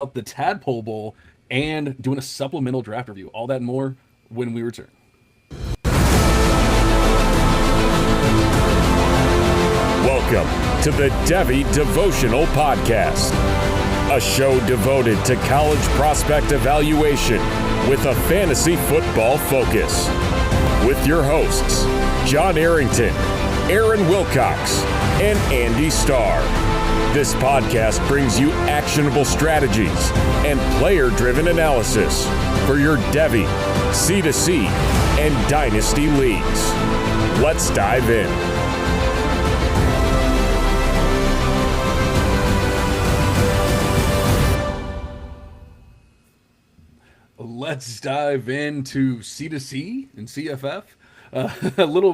the Tadpole Bowl and doing a supplemental draft review. All that and more when we return. Welcome to the Devy Devotional Podcast, a show devoted to college prospect evaluation with a fantasy football focus. With your hosts, John Arrington, Aaron Wilcox, and Andy Starr. This podcast brings you actionable strategies and player-driven analysis for your Devy, C2C, and Dynasty leagues. Let's dive in. Let's dive into C2C and CFF. A little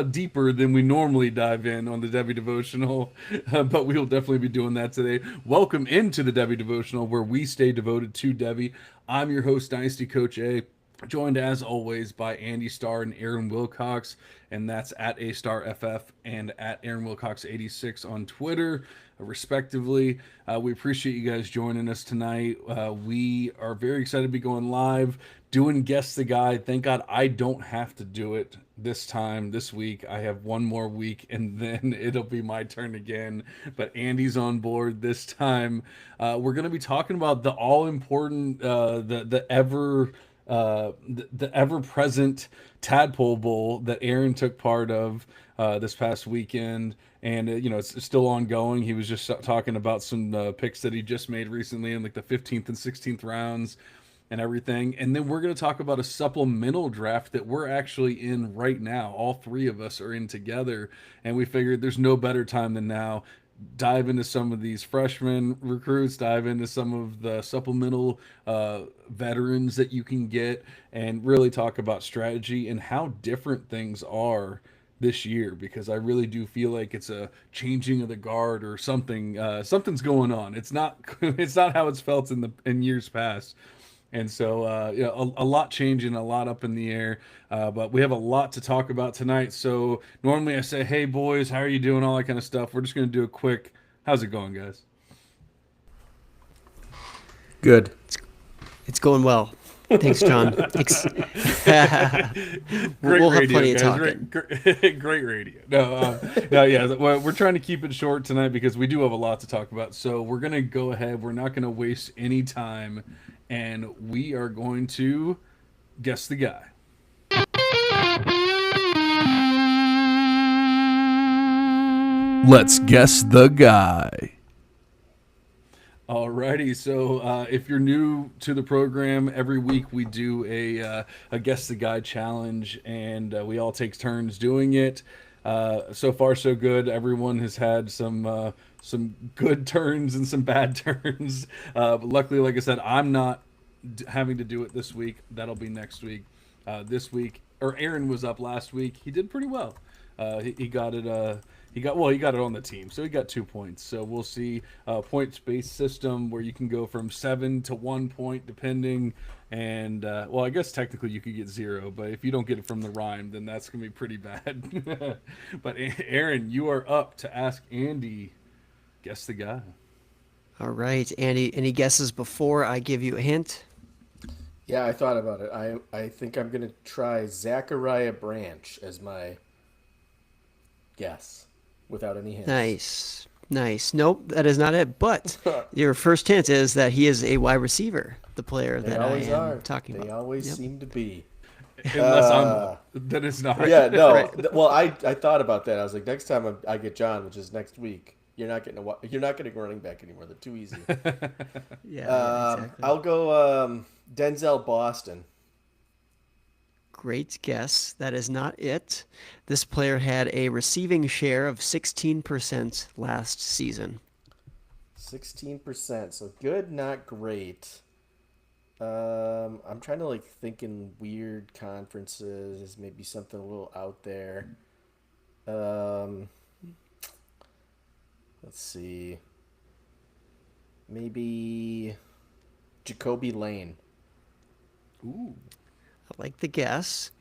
deeper than we normally dive in on the Devy Devotional, but we will definitely be doing that today. Welcome into the Devy Devotional, where we stay devoted to Devy. I'm your host, Dynasty Coach A, joined as always by Andy Starr and Aaron Wilcox, and that's at AStarFF and at Aaron Wilcox 86 on Twitter, respectively. We appreciate you guys joining us tonight. We are very excited to be going live, doing Guess the Guy. Thank God I don't have to do it this week. I have one more week and then it'll be my turn again. But Andy's on board this time. We're going to be talking about the all important, the ever-present Tadpole Bowl that Aaron took part of this past weekend. And, it's still ongoing. He was just talking about some picks that he just made recently in like the 15th and 16th rounds and everything. And then we're going to talk about a supplemental draft that we're actually in right now. All three of us are in together. And we figured there's no better time than now. Dive into some of these freshman recruits, dive into some of the supplemental veterans that you can get, and really talk about strategy and how different things are this year, because I really do feel like it's a changing of the guard or something. Something's going on. It's not it's not how it's felt in years past. And so, a lot changing, a lot up in the air, but we have a lot to talk about tonight. So normally I say, "Hey boys, how are you doing?" All that kind of stuff. We're just going to do a quick. How's it going, guys? Good. It's going well. Thanks, John. We'll have plenty of talking. Great radio. No, yeah. Well, we're trying to keep it short tonight because we do have a lot to talk about. So we're gonna go ahead. We're not gonna waste any time, and we are going to guess the guy. Let's guess the guy. Alrighty, so if you're new to the program, every week we do a Guess the Guy challenge, and we all take turns doing it. So far, so good. Everyone has had some good turns and some bad turns. But luckily, like I said, I'm not having to do it this week. That'll be next week. This week, or Aaron was up last week. He did pretty well. He got it. He got it on the team, so he got 2 points. So we'll see points-based system where you can go from 7 to 1 point depending. And I guess technically you could get 0, but if you don't get it from the rhyme, then that's gonna be pretty bad. But Aaron, you are up to ask Andy. Guess the guy. All right, Andy. Any guesses before I give you a hint? Yeah, I thought about it. I think I'm going to try Zachariah Branch as my guess without any hints. Nice. Nope, that is not it. But your first hint is that he is a wide receiver, the player that I am talking about. They always seem to be. Unless then it's not. Yeah, no. Right. Well, I thought about that. I was like, next time I get John, which is next week, you're not getting a running back anymore. They're too easy. Yeah, exactly. I'll go Denzel Boston. Great guess. That is not it. This player had a receiving share of 16% last season. 16%. So good, not great. I'm trying to think in weird conferences, maybe something a little out there. Let's see. Maybe Jacoby Lane. Ooh. I like the guess.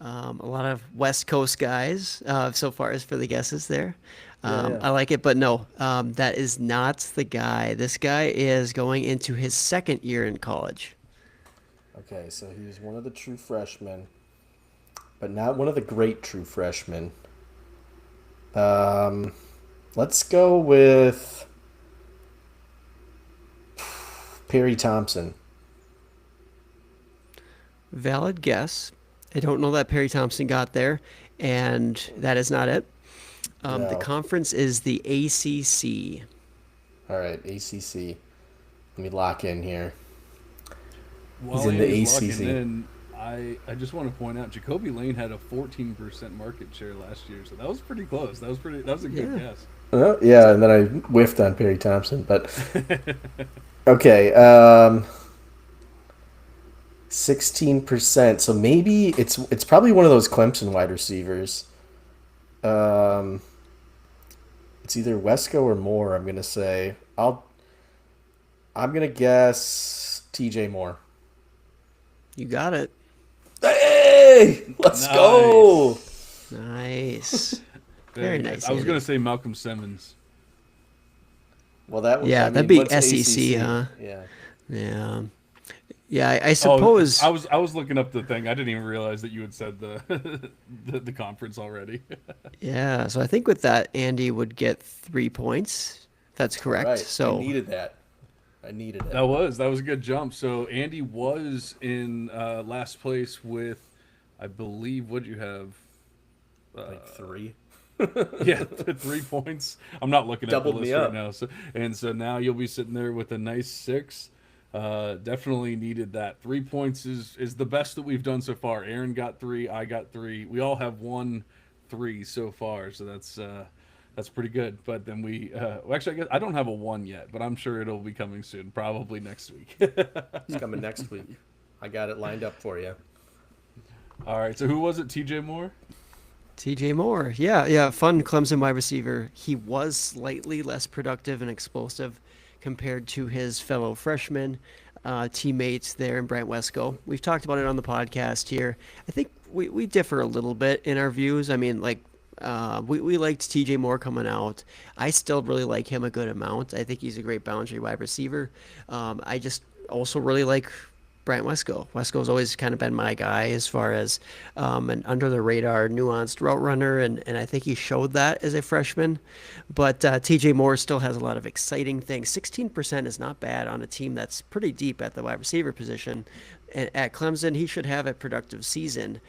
A lot of West Coast guys so far as for the guesses there. Yeah. I like it, but no, that is not the guy. This guy is going into his second year in college. Okay, so he's one of the true freshmen, but not one of the great true freshmen. Um, let's go with Perry Thompson. Valid guess. I don't know that Perry Thompson got there, and that is not it. The No. conference is the ACC. All right, ACC. Let me lock in here. He's While in the Andy's locking ACC. in, I just want to point out Jacoby Lane had a 14% market share last year, so that was pretty close. That was a good Yeah. guess. Yeah, and then I whiffed on Perry Thompson. But okay, 16%. So maybe it's probably one of those Clemson wide receivers. Um, it's either Wesco or Moore. I'm gonna say. I'm gonna guess T.J. Moore. You got it. Hey, let's go. Nice. Very nice. I was Andy. gonna say Malcolm Simmons. Well, that was Yeah, I that'd mean, be what's SEC, ACC? huh? Yeah. Yeah. Yeah, I Oh, suppose. I was looking up the thing. I didn't even realize that you had said the conference already. Yeah, so I think with that, Andy would get 3 points. That's All correct. right. I So needed that. I needed it. That was a good jump. So Andy was in last place with, I believe, what did you have? Like 3. Yeah, 3 points. I'm not looking at the Doubled me list right up. now. So now you'll be sitting there with a nice 6. Definitely needed that. 3 points is the best that we've done so far. Aaron got 3, I got 3. We all have 1-3 so far, so that's pretty good. But then well, actually, I guess I don't have a 1 yet, but I'm sure it'll be coming soon, probably next week. It's coming next week. I got it lined up for you. All right. So who was it? T.J. Moore. TJ Moore. Yeah, fun Clemson wide receiver. He was slightly less productive and explosive compared to his fellow freshman teammates there in Brant Wesco. We've talked about it on the podcast here. I think we differ a little bit in our views. I mean, like, we liked TJ Moore coming out. I still really like him a good amount. I think he's a great boundary wide receiver. I just also really like Brant Wesco. Wesco's always kind of been my guy as far as an under the radar, nuanced route runner, and I think he showed that as a freshman. But TJ Moore still has a lot of exciting things. 16% is not bad on a team that's pretty deep at the wide receiver position. And at Clemson, he should have a productive season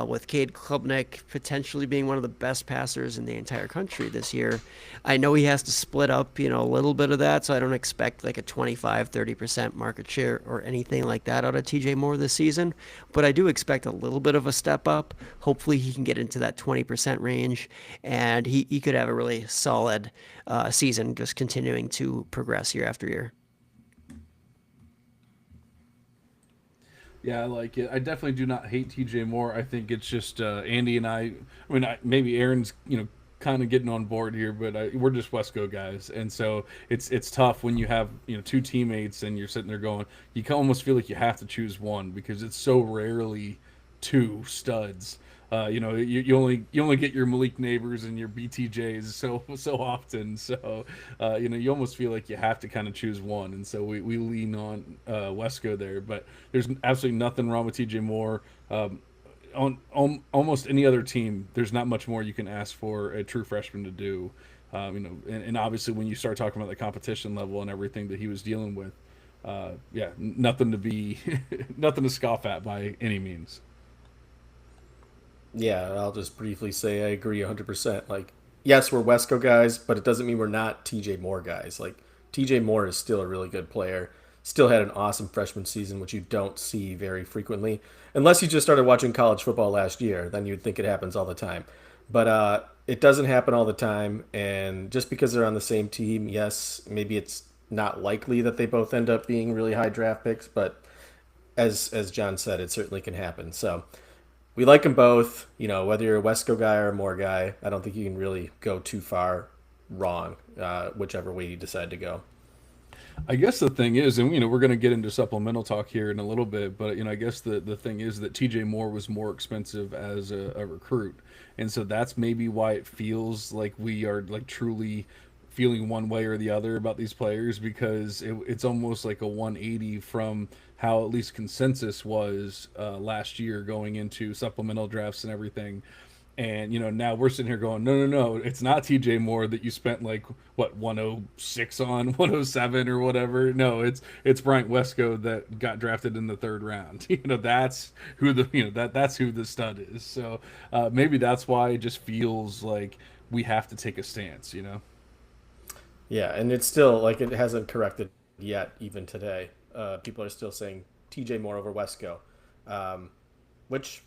with Cade Klubnik potentially being one of the best passers in the entire country this year. I know he has to split up, a little bit of that, so I don't expect like a 25-30% market share or anything like that out of TJ Moore this season, but I do expect a little bit of a step up. Hopefully he can get into that 20% range, and he could have a really solid season just continuing to progress year after year. Yeah, I like it. I definitely do not hate TJ Moore. I think it's just Andy and I mean, maybe Aaron's kind of getting on board here, but we're just Wesco guys, and so it's tough when you have 2 teammates and you're sitting there going, you can almost feel like you have to choose one because it's so rarely 2 studs. You only get your Malik Neighbors and your BTJs so often. So you almost feel like you have to kind of choose one, and so we lean on Wesco there. But there's absolutely nothing wrong with TJ Moore. On almost any other team, there's not much more you can ask for a true freshman to do. And obviously when you start talking about the competition level and everything that he was dealing with, nothing to be nothing to scoff at by any means. Yeah, I'll just briefly say I agree 100%. Like, yes, we're Wesco guys, but it doesn't mean we're not TJ Moore guys. Like, TJ Moore is still a really good player. Still had an awesome freshman season, which you don't see very frequently. Unless you just started watching college football last year, then you'd think it happens all the time. But it doesn't happen all the time. And just because they're on the same team, yes, maybe it's not likely that they both end up being really high draft picks. But as John said, it certainly can happen. So we like them both. Whether you're a Wesco guy or a Moore guy, I don't think you can really go too far wrong, whichever way you decide to go. I guess the thing is, and we're going to get into supplemental talk here in a little bit, but I guess the thing is that TJ Moore was more expensive as a recruit, and so that's maybe why it feels like we are like truly feeling one way or the other about these players, because it's almost like a 180 from how at least consensus was last year going into supplemental drafts and everything. And now we're sitting here going, no, no, no, it's not TJ Moore that you spent like what 106 on, 107 or whatever. No, it's Bryant Wesco that got drafted in the third round. That's who that's who the stud is. So maybe that's why it just feels like we have to take a stance. Yeah, and it's still like it hasn't corrected yet, even today. People are still saying TJ Moore over Wesco, which,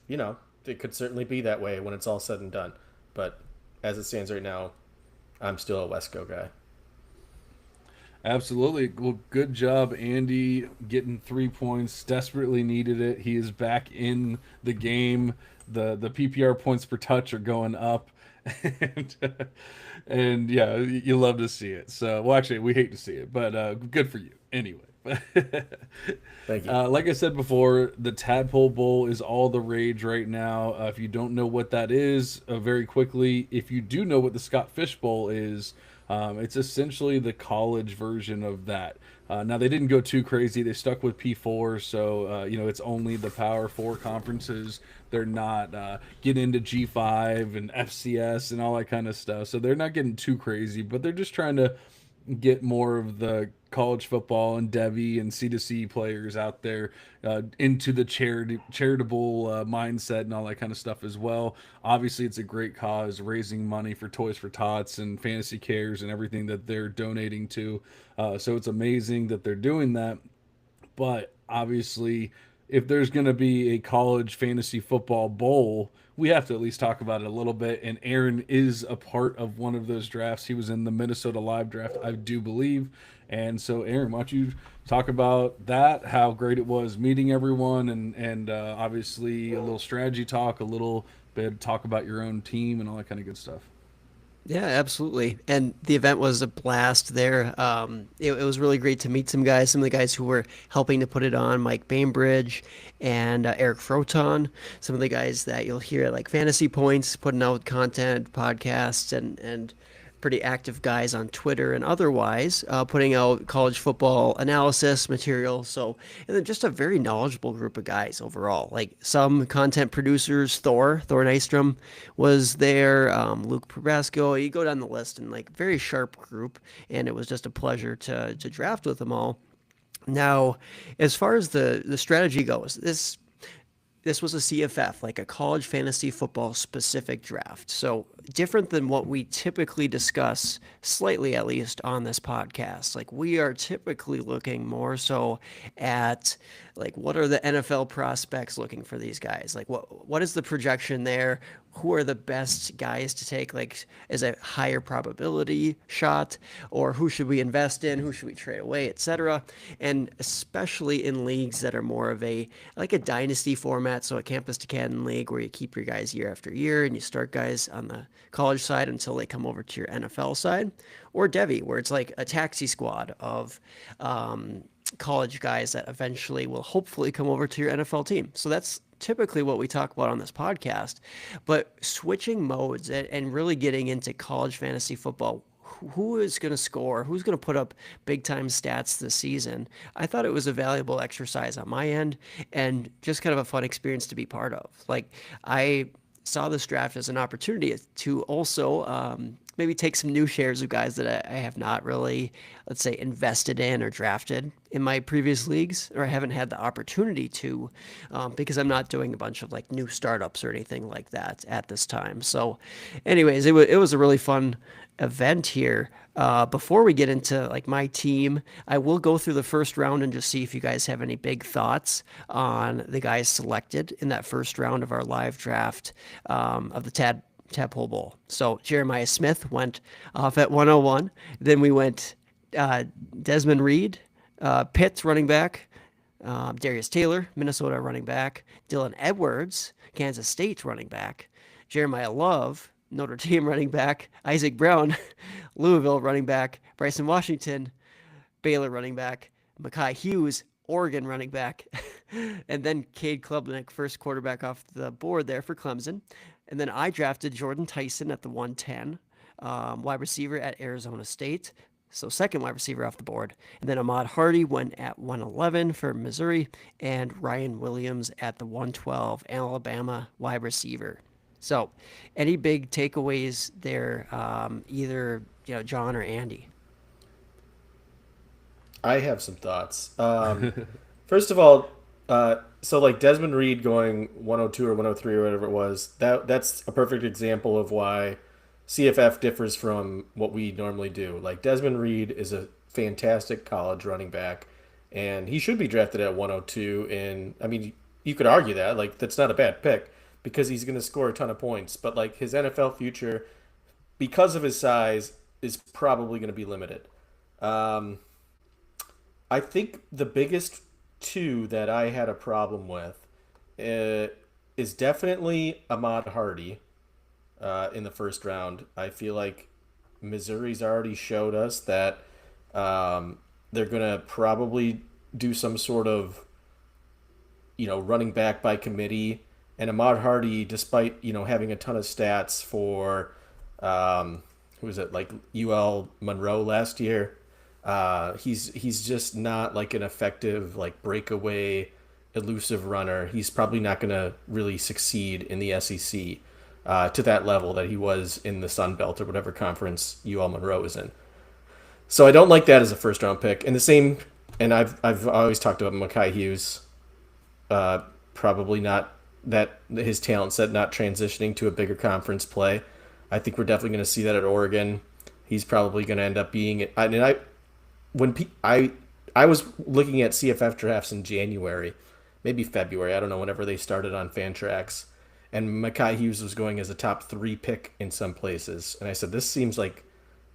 it could certainly be that way when it's all said and done. But as it stands right now, I'm still a Wesco guy. Absolutely. Well, good job, Andy, getting 3 points. Desperately needed it. He is back in the game. The PPR points per touch are going up. and, and yeah, you love to see it. So, well, actually, we hate to see it, but good for you anyway. Thank you. Like I said before, the Tadpole Bowl is all the rage right now. If you don't know what that is, very quickly, if you do know what the Scott Fish Bowl is, it's essentially the college version of that. Now, they didn't go too crazy. They stuck with P4, so, it's only the Power 4 conferences. They're not getting into G5 and FCS and all that kind of stuff. So they're not getting too crazy, but they're just trying to get more of the college football and Devy and C2C players out there into the charitable mindset and all that kind of stuff as well. Obviously, it's a great cause, raising money for Toys for Tots and Fantasy Cares and everything that they're donating to. So it's amazing that they're doing that. But obviously, if there's going to be a college fantasy football bowl, we have to at least talk about it a little bit. And Aaron is a part of one of those drafts. He was in the Minnesota Live draft, I do believe. And so, Aaron, why don't you talk about that, how great it was meeting everyone, and obviously a little strategy talk, a little bit talk about your own team and all that kind of good stuff. Yeah, absolutely. And the event was a blast there. It was really great to meet some of the guys who were helping to put it on, Mike Bainbridge and Eric Froton, some of the guys that you'll hear at like Fantasy Points, putting out content, podcasts, and pretty active guys on Twitter and otherwise, putting out college football analysis material. So, and then just a very knowledgeable group of guys overall. Like some content producers, Thor Nystrom was there, Luke Probasco. You go down the list, and like very sharp group. And it was just a pleasure to draft with them all. Now, as far as the strategy goes, this was a CFF, like a college fantasy football specific draft. So different than what we typically discuss, slightly at least, on this podcast. Like we are typically looking more so at like what are the NFL prospects looking for these guys? Like what is the projection there? Who are the best guys to take, like, as a higher probability shot, or who should we invest in, who should we trade away, etc. And especially in leagues that are more of a dynasty format, so a campus to Canton league where you keep your guys year after year and you start guys on the college side until they come over to your NFL side, or Devy, where it's like a taxi squad of college guys that eventually will hopefully come over to your NFL team. So that's typically what we talk about on this podcast. But switching modes and really getting into college fantasy football, who is going to score, who's going to put up big time stats this season, I thought it was a valuable exercise on my end and just kind of a fun experience to be part of. Like, I saw this draft as an opportunity to also maybe take some new shares of guys that I have not really, let's say, invested in or drafted in my previous leagues, or I haven't had the opportunity to, because I'm not doing a bunch of like new startups or anything like that at this time. So anyways, it was a really fun event here. Before we get into like my team, I will go through the first round and just see if you guys have any big thoughts on the guys selected in that first round of our live draft of the Tadpole Bowl. So Jeremiah Smith went off at 101. Then we went Desmond Reed, Pitt running back, Darius Taylor, Minnesota running back, Dylan Edwards, Kansas State running back, Jeremiah Love, Notre Dame running back, Isaac Brown, Louisville running back, Bryson Washington, Baylor running back, Mekhi Hughes, Oregon running back, and then Cade Klubnik, first quarterback off the board there for Clemson. And then I drafted Jordan Tyson at the 110, wide receiver at Arizona State. So second wide receiver off the board. And then Ahmad Hardy went at 111 for Missouri, and Ryan Williams at the 112, Alabama wide receiver. So any big takeaways there, either John or Andy? I have some thoughts. First of all, so like Desmond Reed going 102 or 103 or whatever it was, that's a perfect example of why CFF differs from what we normally do. Like Desmond Reed is a fantastic college running back, and he should be drafted at 102. And I mean, you could argue that like that's not a bad pick because he's going to score a ton of points. But like his NFL future, because of his size, is probably going to be limited. I think the biggest two that I had a problem with is definitely Ahmad Hardy in the first round. I feel like Missouri's already showed us that they're going to probably do some sort of, running back by committee. And Ahmad Hardy, despite, having a ton of stats for, who was it, like UL Monroe last year, he's just not like an effective like breakaway elusive runner. He's probably not going to really succeed in the SEC to that level that he was in the Sun Belt or whatever conference UL Monroe is in. So I don't like that as a first round pick. And the same, and I've always talked about Mekhi Hughes, probably not that his talent set not transitioning to a bigger conference play. I think we're definitely going to see that at Oregon. He's probably going to end up being it. I was looking at CFF drafts in January, maybe February, I don't know, whenever they started on Fantrax, and Mekhi Hughes was going as a top 3 pick in some places, and I said, this seems like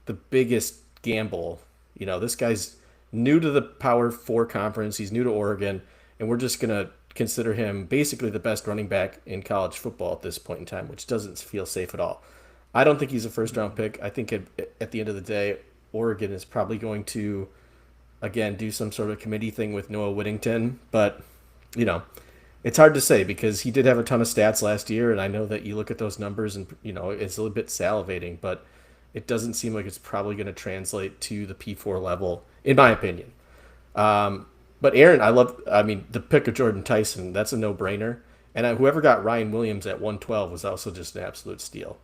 the biggest gamble. This guy's new to the Power 4 conference, he's new to Oregon, and we're just gonna consider him basically the best running back in college football at this point in time, which doesn't feel safe at all. I don't think he's a first round pick. I think at the end of the day, Oregon is probably going to, again, do some sort of committee thing with Noah Whittington. But, it's hard to say because he did have a ton of stats last year. And I know that you look at those numbers and, it's a little bit salivating. But it doesn't seem like it's probably going to translate to the P4 level, in my opinion. But Aaron, the pick of Jordan Tyson, that's a no-brainer. And whoever got Ryan Williams at 112 was also just an absolute steal.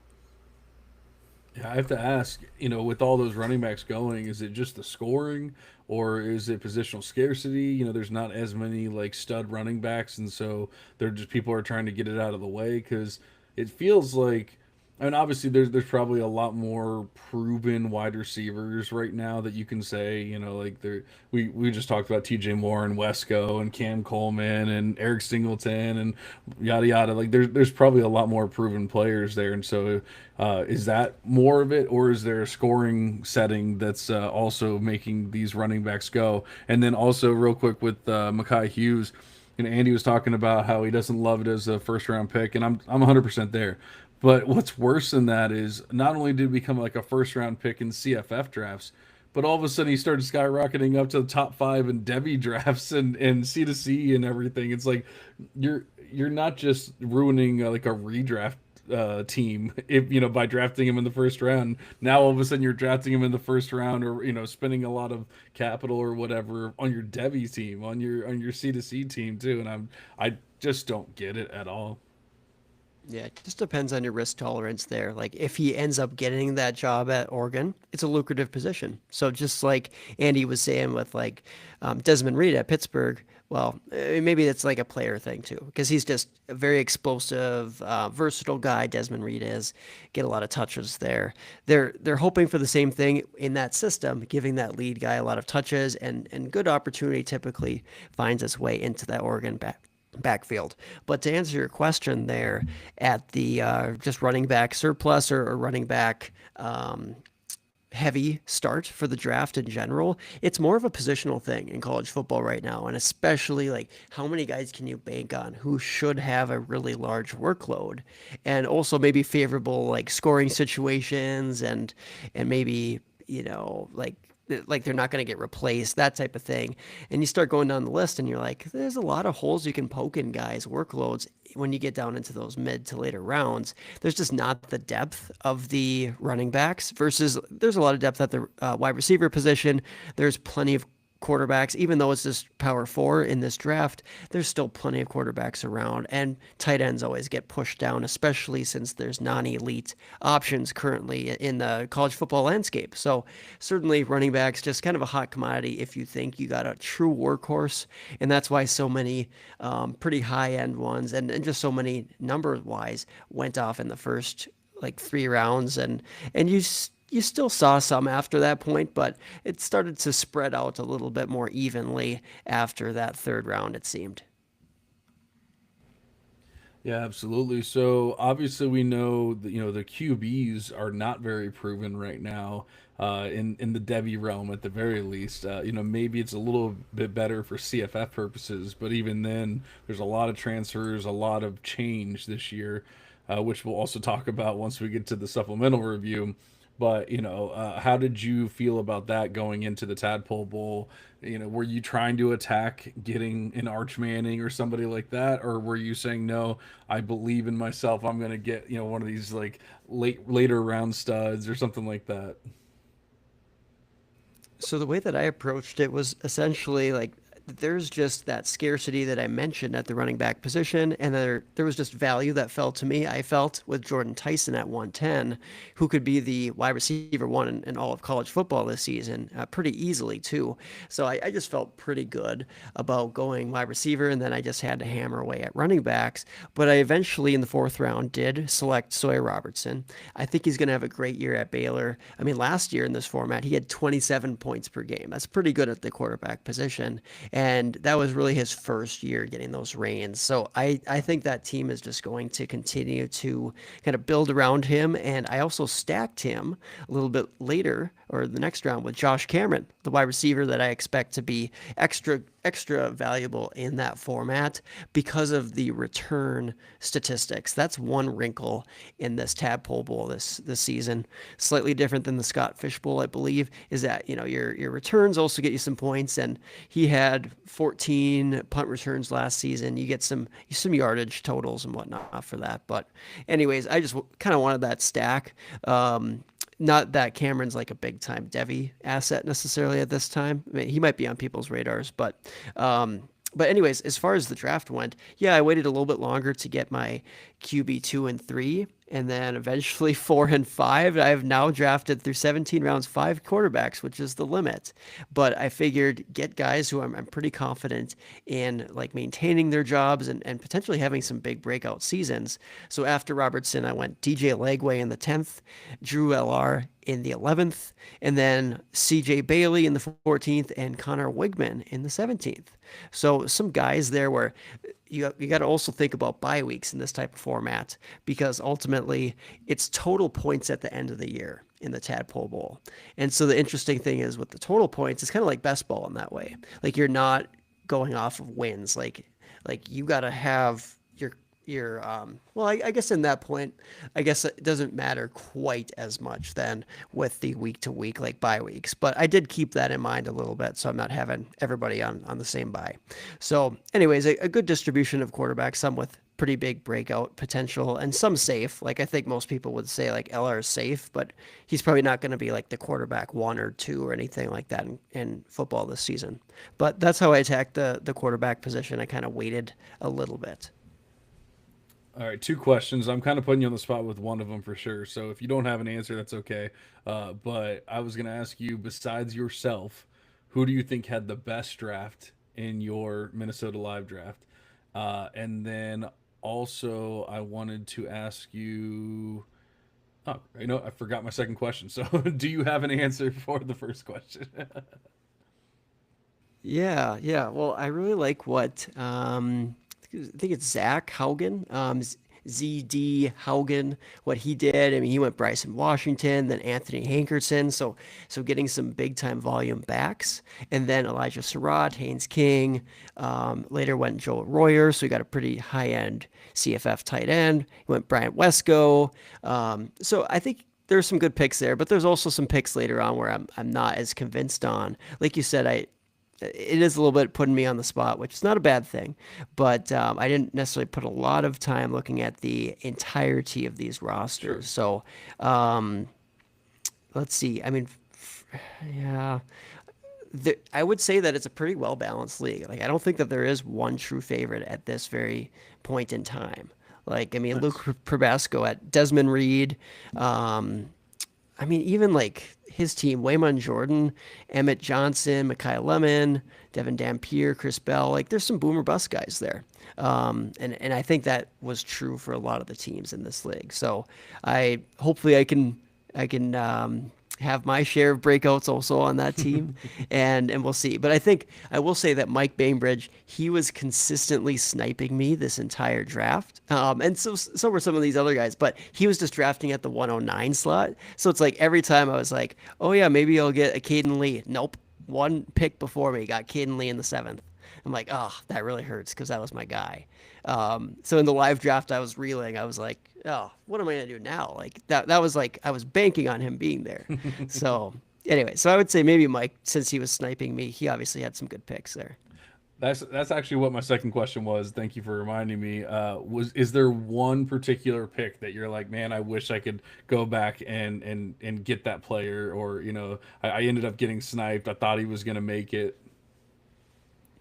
Yeah, I have to ask, with all those running backs going, is it just the scoring or is it positional scarcity? There's not as many like stud running backs, and so they're just people are trying to get it out of the way because it feels like, obviously there's probably a lot more proven wide receivers right now that you can say, like we just talked about TJ Moore and Wesco and Cam Coleman and Eric Singleton and yada yada. Like there's probably a lot more proven players there, and so is that more of it, or is there a scoring setting that's also making these running backs go? And then also real quick with Mekhi Hughes, and Andy was talking about how he doesn't love it as a first round pick, and I'm 100% there. But what's worse than that is not only did he become like a first round pick in CFF drafts, but all of a sudden he started skyrocketing up to the top 5 in Devy drafts and C2C and everything. It's like you're not just ruining like a redraft team if by drafting him in the first round. Now all of a sudden you're drafting him in the first round, or spending a lot of capital or whatever on your Devy team, on your C2C team too. And I just don't get it at all. Yeah, it just depends on your risk tolerance there. Like if he ends up getting that job at Oregon, it's a lucrative position. So just like Andy was saying with like Desmond Reed at Pittsburgh, well, maybe it's like a player thing too, because he's just a very explosive, versatile guy. Desmond Reed is get a lot of touches there. They're hoping for the same thing in that system, giving that lead guy a lot of touches, and good opportunity typically finds its way into that Oregon backfield. But to answer your question there, at the just running back surplus or running back heavy start for the draft in general, it's more of a positional thing in college football right now, and especially like how many guys can you bank on who should have a really large workload, and also maybe favorable like scoring situations, and maybe like like they're not going to get replaced, that type of thing. And you start going down the list and you're like, there's a lot of holes you can poke in guys' workloads when you get down into those mid to later rounds. There's just not the depth of the running backs versus there's a lot of depth at the wide receiver position. There's plenty of quarterbacks, even though it's just power four in this draft, there's still plenty of quarterbacks around, and tight ends always get pushed down, especially since there's non-elite options currently in the college football landscape. So certainly running backs, just kind of a hot commodity if you think you got a true workhorse, and that's why so many pretty high-end ones and just so many number-wise went off in the first like 3 rounds, and you still saw some after that point, but it started to spread out a little bit more evenly after that 3rd round, it seemed. Yeah, absolutely. So obviously we know that the QBs are not very proven right now in the Devy realm at the very least. Maybe it's a little bit better for CFF purposes, but even then, there's a lot of transfers, a lot of change this year, which we'll also talk about once we get to the supplemental review. But how did you feel about that going into the Tadpole Bowl? Were you trying to attack getting an Arch Manning or somebody like that, or were you saying no? I believe in myself. I'm going to get one of these like later round studs or something like that. So the way that I approached it was essentially like there's just that scarcity that I mentioned at the running back position, and there was just value that fell to me. I felt with Jordan Tyson at 110, who could be the wide receiver one in all of college football this season, pretty easily too. So I just felt pretty good about going wide receiver, and then I just had to hammer away at running backs. But I eventually in the 4th round did select Sawyer Robertson. I think he's going to have a great year at Baylor. I mean, last year in this format, he had 27 points per game. That's pretty good at the quarterback position. And that was really his first year getting those reins. So I think that team is just going to continue to kind of build around him. And I also stacked him a little bit later or the next round with Josh Cameron, the wide receiver that I expect to be extra valuable in that format because of the return statistics. That's one wrinkle in this Tadpole Bowl this season. Slightly different than the Scott Fish Bowl, I believe, is that your returns also get you some points, and he had 14 punt returns last season. You get some yardage totals and whatnot for that. But anyways, I just kind of wanted that stack. Not that Cameron's like a big time Devy asset necessarily at this time. I mean, he might be on people's radars, but anyways, as far as the draft went, yeah, I waited a little bit longer to get my QB 2 and 3, and then eventually 4 and 5. I have now drafted through 17 rounds 5 quarterbacks, which is the limit. But I figured get guys who I'm pretty confident in like maintaining their jobs and potentially having some big breakout seasons. So after Robertson, I went DJ Lagway in the 10th, Drew LR in the 11th, and then CJ Bailey in the 14th, and Connor Wigman in the 17th. So some guys there where you got to also think about bye weeks in this type of format, because ultimately it's total points at the end of the year in the Tadpole Bowl. And so the interesting thing is with the total points, it's kind of like best ball in that way. Like you're not going off of wins. Like you got to have your well, I guess in that point, I guess it doesn't matter quite as much then with the week to week like bye weeks, but I did keep that in mind a little bit, so I'm not having everybody on the same bye. So anyways, a good distribution of quarterbacks, some with pretty big breakout potential and some safe. Like I think most people would say like LR is safe, but he's probably not going to be like the quarterback 1 or 2 or anything like that in football this season. But that's how I attacked the quarterback position. I kind of waited a little bit. All right, 2 questions. I'm kind of putting you on the spot with one of them for sure. So if you don't have an answer, that's okay. But I was going to ask you, besides yourself, who do you think had the best draft in your Minnesota Live draft? And then also, I wanted to ask you. Oh, I forgot my second question. So, do you have an answer for the first question? Yeah. Well, I really like what I think it's Zach Haugen, ZD Haugen, what he did. I mean, he went Bryson Washington, then Anthony Hankerson. So getting some big time volume backs, and then Elijah Surratt, Haynes King. Later went Joel Royer, so he got a pretty high end CFF tight end. He went Bryant Wesco. So I think there's some good picks there, but there's also some picks later on where I'm not as convinced on. Like you said, it is a little bit putting me on the spot, which is not a bad thing, but I didn't necessarily put a lot of time looking at the entirety of these Sure. rosters. So um, let's see. I mean, yeah, I would say that it's a pretty well balanced league. Like I don't think that there is one true favorite at this very point in time. Like I mean, Luke Nice. Probasco at Desmond Reed. I mean, even like his team, Waymon Jordan, Emmett Johnson, Mekhi Lemon, Devin Dampier, Chris Bell. Like there's some boomer bust guys there. And I think that was true for a lot of the teams in this league. So hopefully I can have my share of breakouts also on that team, and we'll see. But I think I will say that Mike Bainbridge, he was consistently sniping me this entire draft, and so were some of these other guys. But he was just drafting at the 109 slot, so it's like every time I was like, oh yeah, maybe I'll get a Caden Lee. Nope, one pick before me got Caden Lee in the seventh. I'm like, oh, that really hurts because that was my guy. So in the live draft, I was reeling. I was like, oh, what am I gonna do now? Like that was like I was banking on him being there. So anyway, so I would say maybe Mike, since he was sniping me, he obviously had some good picks there. That's actually what my second question was. Thank you for reminding me. Is there one particular pick that you're like, man, I wish I could go back and get that player, or I ended up getting sniped. I thought he was gonna make it.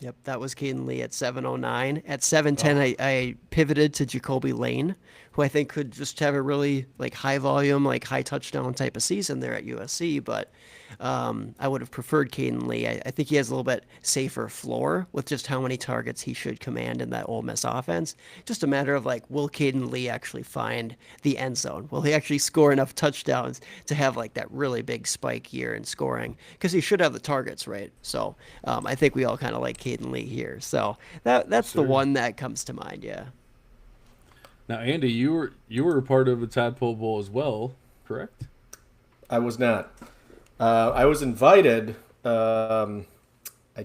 Yep, that was Caden Lee at 709. At 710, Oh, I pivoted to Jacoby Lane, who I think could just have a really like high volume, like high touchdown type of season there at USC. But I would have preferred Caden Lee. I think he has a little bit safer floor with just how many targets he should command in that Ole Miss offense. Just a matter of like, will Caden Lee actually find the end zone? Will he actually score enough touchdowns to have like that really big spike year in scoring? Because he should have the targets, right? So I think we all kind of like Caden Lee here. So yes, that's the sir. one that comes to mind. Yeah. Now, Andy, you were a part of a Tadpole Bowl as well, correct? I was not. I was invited. I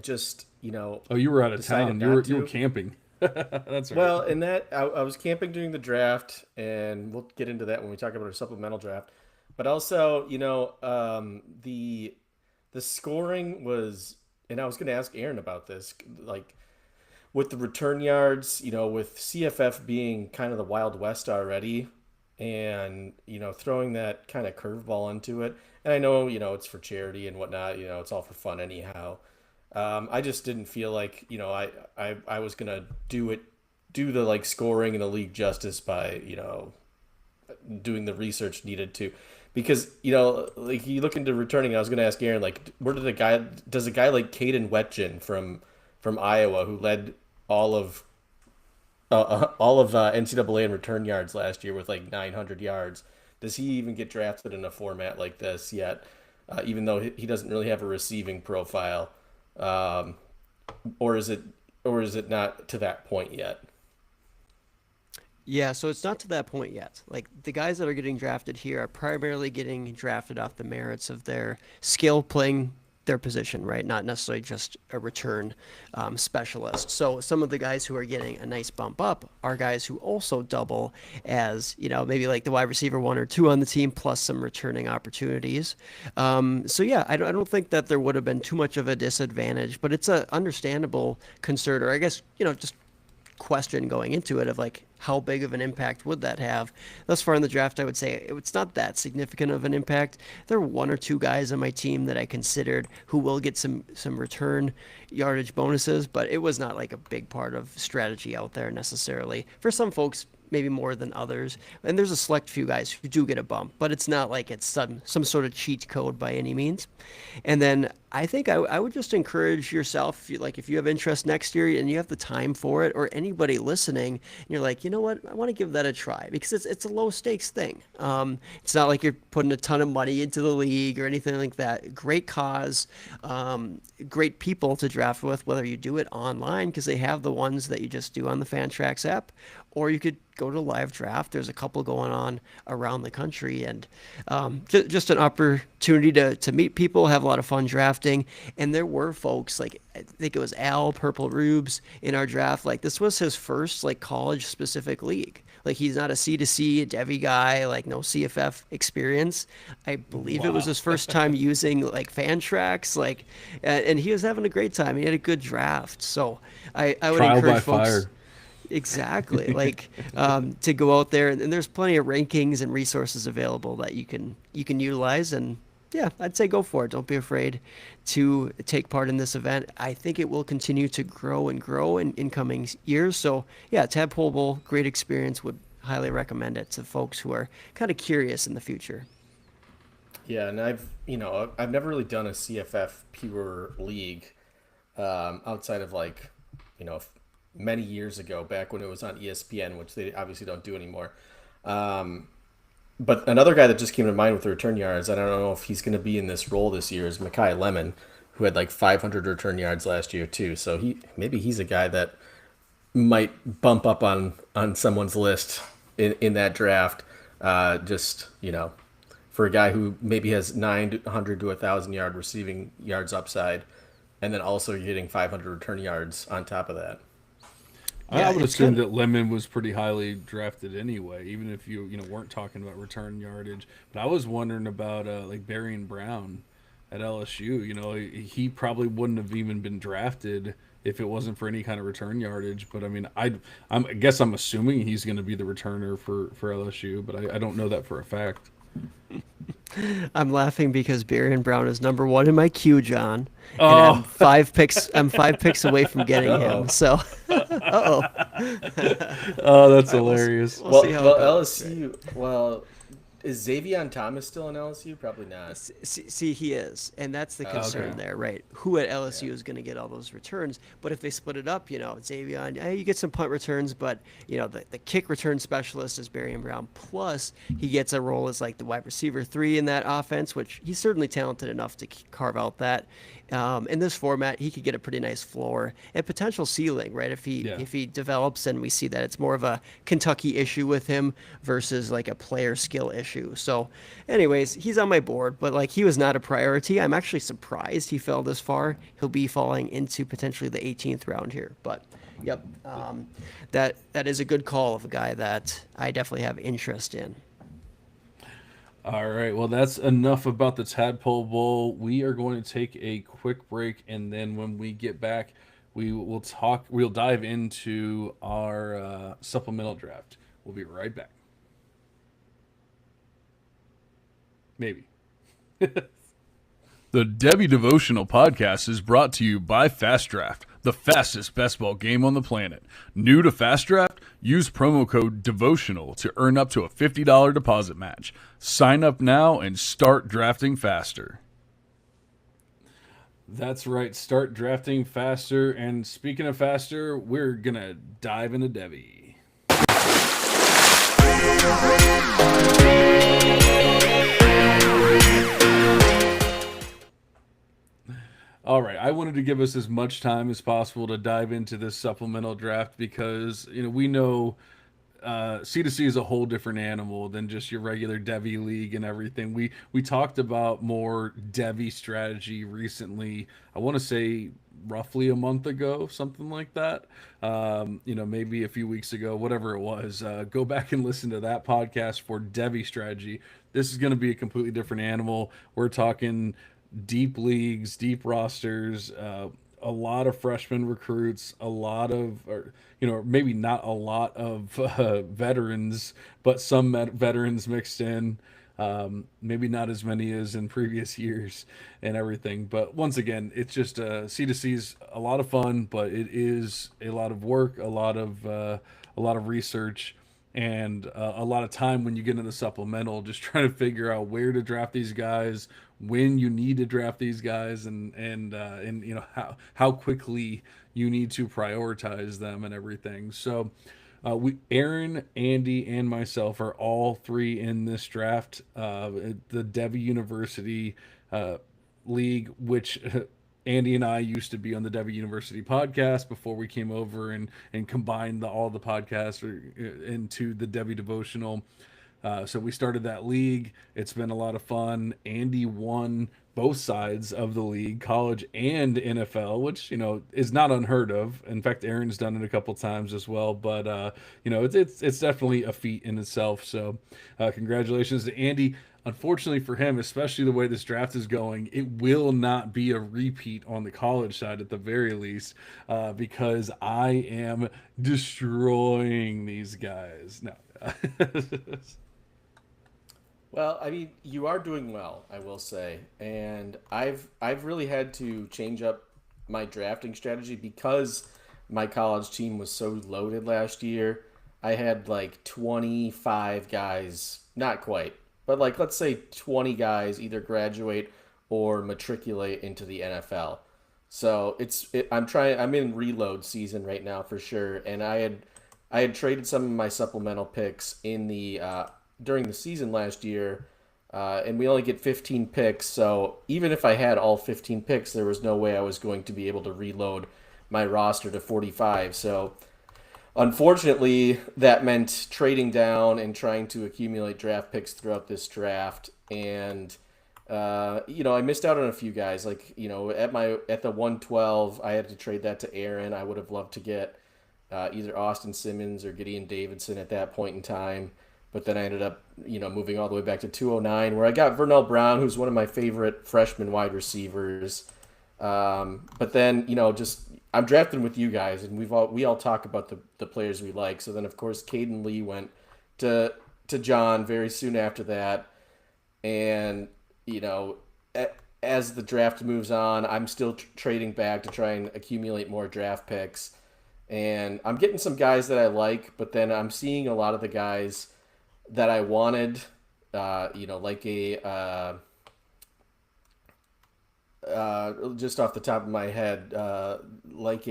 just, Oh, you were out of decided town. You not were to. camping. That's right. Well, in that I was camping during the draft, and we'll get into that when we talk about our supplemental draft. But also, the scoring was, and I was going to ask Aaron about this, like with the return yards, with CFF being kind of the Wild West already, and throwing that kind of curveball into it. And I know, it's for charity and whatnot. It's all for fun anyhow. I just didn't feel like I was gonna do the like scoring and the league justice by doing the research needed to, because like you look into returning. I was gonna ask Aaron, like, where did does a guy like Caden Wetjen from Iowa, who led all of NCAA in return yards last year with like 900 yards, does he even get drafted in a format like this yet? Even though he doesn't really have a receiving profile, um, or is it not to that point yet? Yeah, so it's not to that point yet. Like the guys that are getting drafted here are primarily getting drafted off the merits of their skill playing their position, right? Not necessarily just a return specialist. So some of the guys who are getting a nice bump up are guys who also double as, maybe like the wide receiver one or two on the team plus some returning opportunities. So yeah, I don't think that there would have been too much of a disadvantage, but it's a understandable concern, or I guess, just question going into it of like how big of an impact would that have. Thus far in the draft, I would say it's not that significant of an impact. There are one or two guys on my team that I considered who will get some return yardage bonuses, but it was not like a big part of strategy out there necessarily. For some folks, maybe more than others. And there's a select few guys who do get a bump, but it's not like it's some sort of cheat code by any means. And then I think I would just encourage yourself, if you have interest next year and you have the time for it, or anybody listening, and you're like, you know what, I want to give that a try, because it's a low stakes thing. It's not like you're putting a ton of money into the league or anything like that. Great cause, great people to draft with, whether you do it online, because they have the ones that you just do on the Fantrax app, or you could go to live draft. There's a couple going on around the country, and just an opportunity to meet people, have a lot of fun drafting. And there were folks like, I think it was Al Purple Rubes in our draft. Like this was his first like college specific league. Like he's not a C to C, a Devy guy, like no CFF experience. I believe it was Wow. his first time using like fan tracks, like, and he was having a great time. He had a good draft. So I would Trial encourage by folks. fire. Exactly. Like to go out there, and there's plenty of rankings and resources available that you can utilize. And yeah, I'd say go for it. Don't be afraid to take part in this event. I think it will continue to grow and grow in coming years. So yeah, Tadpole Bowl, great experience. Would highly recommend it to folks who are kind of curious in the future. Yeah, and I've never really done a CFF pure league outside of like, you know, many years ago, back when it was on ESPN, which they obviously don't do anymore. Um, but another guy that just came to mind with the return yards, I don't know if he's going to be in this role this year, is Mekhi Lemon, who had like 500 return yards last year too. So maybe he's a guy that might bump up on someone's list in that draft. Just for a guy who maybe has 900 to 1,000 yard receiving yards upside, and then also you're getting 500 return yards on top of that. I Yeah, would it's assume kind of that Lemon was pretty highly drafted anyway, even if you weren't talking about return yardage. But I was wondering about like Barry Brown at LSU. He probably wouldn't have even been drafted if it wasn't for any kind of return yardage. But I mean, I guess I'm assuming he's going to be the returner for LSU, but I don't know that for a fact. I'm laughing because Barry Brown is number one in my queue, John, and I'm Oh, 5 picks. I'm 5 picks away from getting him. Uh-oh. So, oh, oh, that's all right, hilarious. we'll see how it goes. LSU. Well, is Xavier Thomas still in LSU? Probably not. See, he is, and that's the Okay. concern there, right? Who at LSU Yeah. is going to get all those returns? But if they split it up, Xavier, you get some punt returns, but the kick return specialist is Barry Brown. Plus, he gets a role as like the wide receiver 3 in that offense, which he's certainly talented enough to carve out that. In this format, he could get a pretty nice floor and potential ceiling, right? If he Yeah. if he develops, and we see that it's more of a Kentucky issue with him versus like a player skill issue. So, anyways, he's on my board, but like he was not a priority. I'm actually surprised he fell this far. He'll be falling into potentially the 18th round here, but. Yep, that is a good call of a guy that I definitely have interest in. All right. Well, that's enough about the Tadpole Bowl. We are going to take a quick break, and then when we get back, we will talk. We'll dive into our supplemental draft. We'll be right back. Maybe. The Debbie Devotional Podcast is brought to you by Fast Draft, the fastest best ball game on the planet. New to Fast Draft? Use promo code DEVOTIONAL to earn up to a $50 deposit match. Sign up now and start drafting faster. That's right, start drafting faster. And speaking of faster, we're going to dive into Debbie. All right, I wanted to give us as much time as possible to dive into this supplemental draft because we know C2C is a whole different animal than just your regular Devy league and everything. We talked about more Devy strategy recently. I want to say roughly a month ago, something like that. Maybe a few weeks ago, whatever it was. Go back and listen to that podcast for Devy strategy. This is going to be a completely different animal. We're talking deep leagues, deep rosters, a lot of freshman recruits, a lot of, or maybe not a lot of veterans, but some veterans mixed in. Maybe not as many as in previous years and everything. But once again, it's just C2C's a lot of fun, but it is a lot of work, a lot of research, and a lot of time when you get into the supplemental, just trying to figure out where to draft these guys, when you need to draft these guys, and how quickly you need to prioritize them and everything. So Aaron, Andy, and myself are all three in this draft. The Devy University league, which Andy and I used to be on the Devy University podcast before we came over and combined all the podcasts into the Devy Devotional. So we started that league. It's been a lot of fun. Andy won both sides of the league, college and NFL, which is not unheard of. In fact, Aaron's done it a couple times as well. But it's definitely a feat in itself. So congratulations to Andy. Unfortunately for him, especially the way this draft is going, it will not be a repeat on the college side at the very least, because I am destroying these guys. No. Well, I mean, you are doing well, I will say, and I've really had to change up my drafting strategy because my college team was so loaded last year. I had like 25 guys, not quite, but like let's say 20 guys either graduate or matriculate into the NFL. So I'm in reload season right now for sure, and I had traded some of my supplemental picks in the during the season last year, and we only get 15 picks. So even if I had all 15 picks, there was no way I was going to be able to reload my roster to 45. So unfortunately, that meant trading down and trying to accumulate draft picks throughout this draft. And I missed out on a few guys. Like at the 112, I had to trade that to Aaron. I would have loved to get either Austin Simmons or Gideon Davidson at that point in time. But then I ended up, moving all the way back to 209, where I got Vernell Brown, who's one of my favorite freshman wide receivers. But then, just I'm drafting with you guys, and we all talk about the players we like. So then, of course, Caden Lee went to John very soon after that, and as the draft moves on, I'm still trading back to try and accumulate more draft picks. And I'm getting some guys that I like, but then I'm seeing a lot of the guys that I wanted, like just off the top of my head, like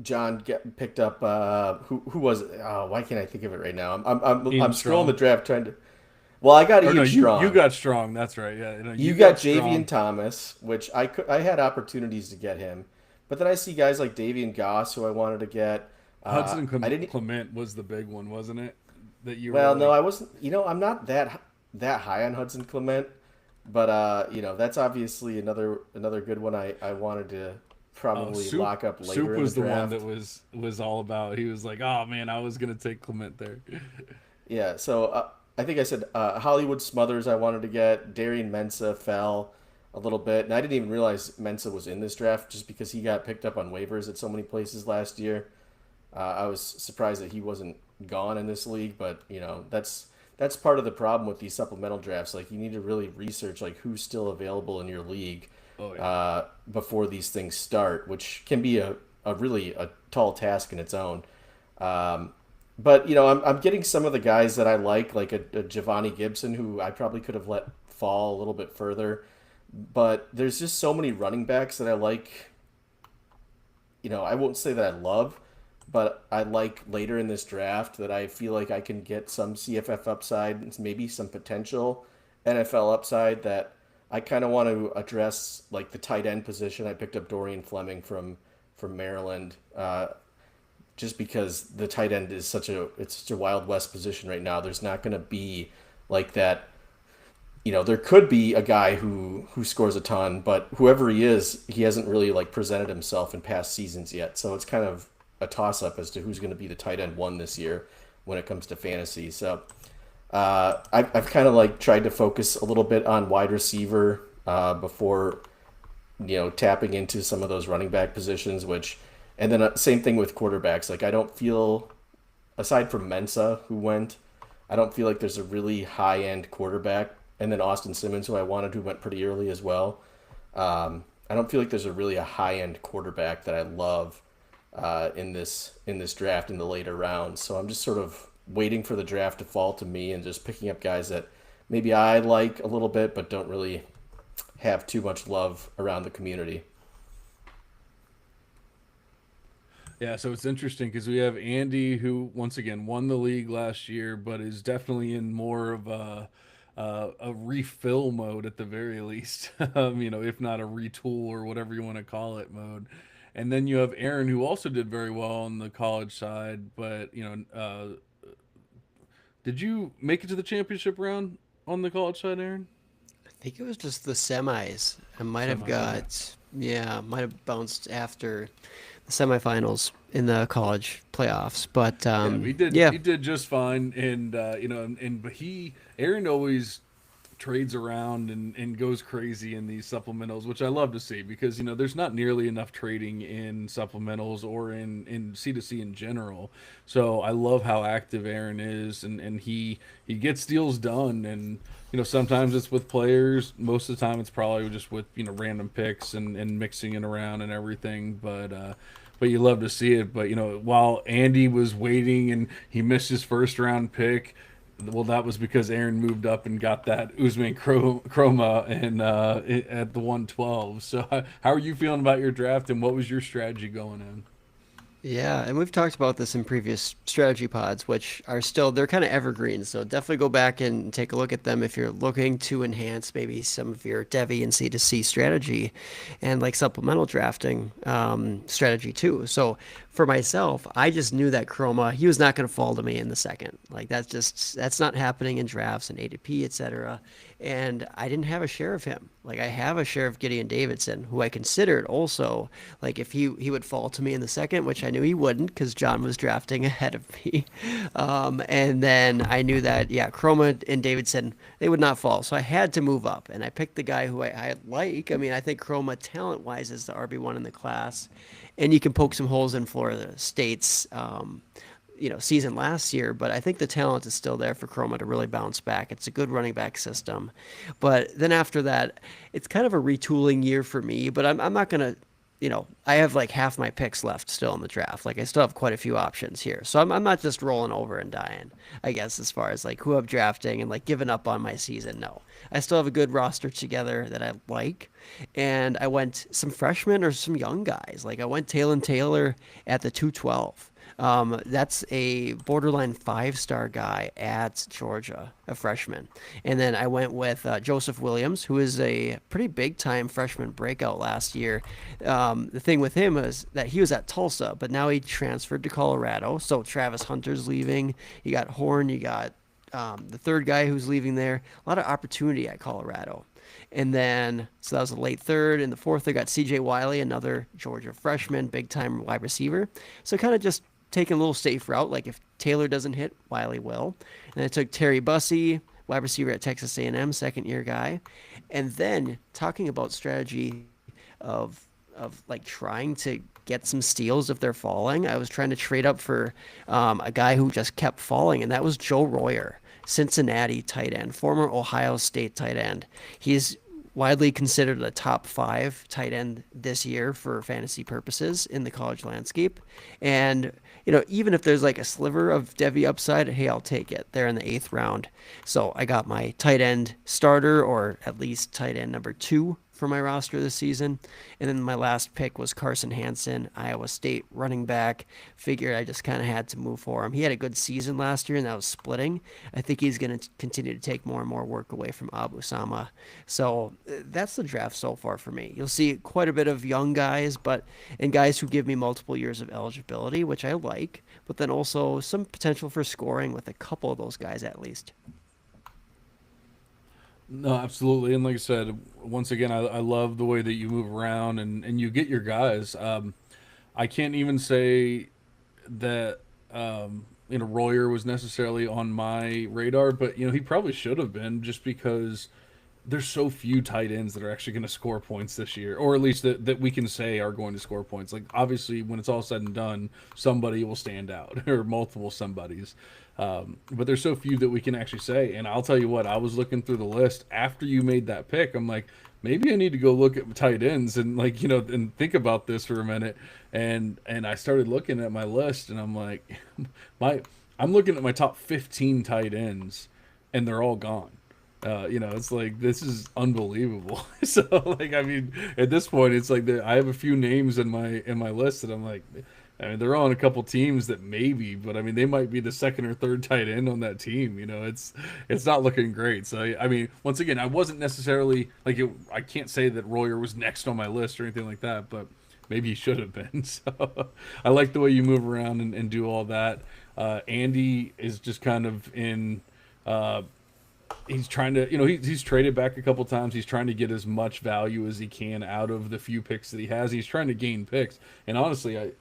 John picked up, who was it? Oh, why can't I think of it right now? I'm scrolling the draft trying to. Well, I got Or no, Ian Strong. you got Strong. That's right. Yeah, You got Javian Thomas, which I had opportunities to get him, but then I see guys like Davian Goss who I wanted to get. Hudson I didn't. Clement was the big one, wasn't it? That you Well, were no, like, I wasn't. I'm not that high on Hudson Clement, but that's obviously another good one. I wanted to probably lock up later Soup in was the the one draft. that was all about. He was like, "Oh man, I was gonna take Clement there." Yeah, so I think I said Hollywood Smothers. I wanted to get Darian Mensah fell a little bit, and I didn't even realize Mensah was in this draft just because he got picked up on waivers at so many places last year. I was surprised that he wasn't gone in this league, but that's part of the problem with these supplemental drafts. Like you need to really research like who's still available in your league Oh yeah. before these things start, which can be a really a tall task in its own. Um, but I'm getting some of the guys that I like a Giovanni Gibson, who I probably could have let fall a little bit further. But there's just so many running backs that I like. I won't say that I love, but I like later in this draft that I feel like I can get some CFF upside, and maybe some potential NFL upside that I kind of want to address, like the tight end position. I picked up Dorian Fleming from Maryland, just because the tight end is such a Wild West position right now. There's not going to be like that. There could be a guy who scores a ton, but whoever he is, he hasn't really like presented himself in past seasons yet. So it's kind of a toss up as to who's going to be the tight end one this year when it comes to fantasy. So I've kind of like tried to focus a little bit on wide receiver before tapping into some of those running back positions. And then same thing with quarterbacks. Like I don't feel, aside from Mensa who went, I don't feel like there's a really high end quarterback. And then Austin Simmons, who I wanted, who went pretty early as well. I don't feel like there's a high end quarterback that I love in this draft in the later rounds. So I'm just sort of waiting for the draft to fall to me and just picking up guys that maybe I like a little bit but don't really have too much love around the community. Yeah, so it's interesting because we have Andy, who once again won the league last year, but is definitely in more of a refill mode at the very least. If not a retool or whatever you want to call it mode. And then you have Aaron, who also did very well on the college side. But did you make it to the championship round on the college side, Aaron? I think it was just the semis. I might have Semis, okay. got, yeah, might have bounced after the semifinals in the college playoffs. But Yeah, yeah, he did just fine, and but Aaron always trades around and goes crazy in these supplementals, which I love to see because there's not nearly enough trading in supplementals or in C2C in general. So I love how active Aaron is, and he gets deals done, and sometimes it's with players. Most of the time it's probably just with random picks and mixing it around and everything, but you love to see it. But while Andy was waiting and he missed his first round pick, well, that was because Aaron moved up and got that Usman Chroma and at the 112. So how are you feeling about your draft, and what was your strategy going in? yeah, and we've talked about this in previous strategy pods, which are still, they're kind of evergreen. So definitely go back and take a look at them if you're looking to enhance maybe some of your Devy and C2C strategy and like supplemental drafting strategy too. So for myself, I just knew that Chroma, he was not going to fall to me in the second. Like that's not happening in drafts and ADP, etc. And I didn't have a share of him. Like I have a share of Gideon Davidson, who I considered also like if he would fall to me in the second, which I knew he wouldn't because John was drafting ahead of me. And then I knew that yeah, Chroma and Davidson, they would not fall. So I had to move up, and I picked the guy who I like. I mean, I think Chroma talent wise is the RB1 in the class, and you can poke some holes in Florida State's season last year, but I think the talent is still there for Chroma to really bounce back. It's a good running back system. But then after that, it's kind of a retooling year for me, but I'm not going to, I have like half my picks left still in the draft. Like I still have quite a few options here. So I'm not just rolling over and dying, I guess, as far as like who I'm drafting and like giving up on my season. No, I still have a good roster together that I like. And I went some freshmen or some young guys. Like I went Taylor at the 212. That's a borderline 5-star guy at Georgia, a freshman. And then I went with Joseph Williams, who is a pretty big time freshman breakout last year. The thing with him is that he was at Tulsa, but now he transferred to Colorado. So Travis Hunter's leaving. You got Horn, you got the third guy who's leaving there. A lot of opportunity at Colorado. And then, so that was a late third. In the fourth, I got CJ Wiley, another Georgia freshman, big time wide receiver. So kind of just taking a little safe route. Like if Taylor doesn't hit, Wiley will. And I took Terry Bussey, wide receiver at Texas A&M, second year guy. And then talking about strategy of like trying to get some steals if they're falling, I was trying to trade up for a guy who just kept falling, and that was Joe Royer, Cincinnati tight end, former Ohio State tight end. He's widely considered a top 5 tight end this year for fantasy purposes in the college landscape. And, even if there's like a sliver of Devy upside, hey, I'll take it. They're in the 8th round. So I got my tight end starter, or at least tight end number 2 for my roster this season. And then my last pick was Carson Hansen, Iowa State running back. Figured I just kind of had to move for him. He had a good season last year, and that was splitting. I think he's going to continue to take more and more work away from Abu Sama. So that's the draft so far for me. You'll see quite a bit of young guys, and guys who give me multiple years of eligibility, which I like, but then also some potential for scoring with a couple of those guys at least. No, absolutely. And like I said, once again, I love the way that you move around and you get your guys. I can't even say that Royer was necessarily on my radar, but he probably should have been, just because there's so few tight ends that are actually going to score points this year, or at least that we can say are going to score points. Like obviously, when it's all said and done, somebody will stand out or multiple somebodies. But there's so few that we can actually say. And I'll tell you what, I was looking through the list after you made that pick. I'm like, maybe I need to go look at tight ends and and think about this for a minute. And I started looking at my list, and I'm like, I'm looking at my top 15 tight ends, and they're all gone. It's like, this is unbelievable. So like, I mean, at this point, it's like I have a few names in my list that I'm like, I mean, they're on a couple teams that maybe, but I mean, they might be the second or third tight end on that team. It's not looking great. So I mean, once again, I wasn't necessarily like I can't say that Royer was next on my list or anything like that, but maybe he should have been. So I like the way you move around and do all that. Andy is just kind of in. He's trying to, he's traded back a couple times. He's trying to get as much value as he can out of the few picks that he has. He's trying to gain picks, and honestly,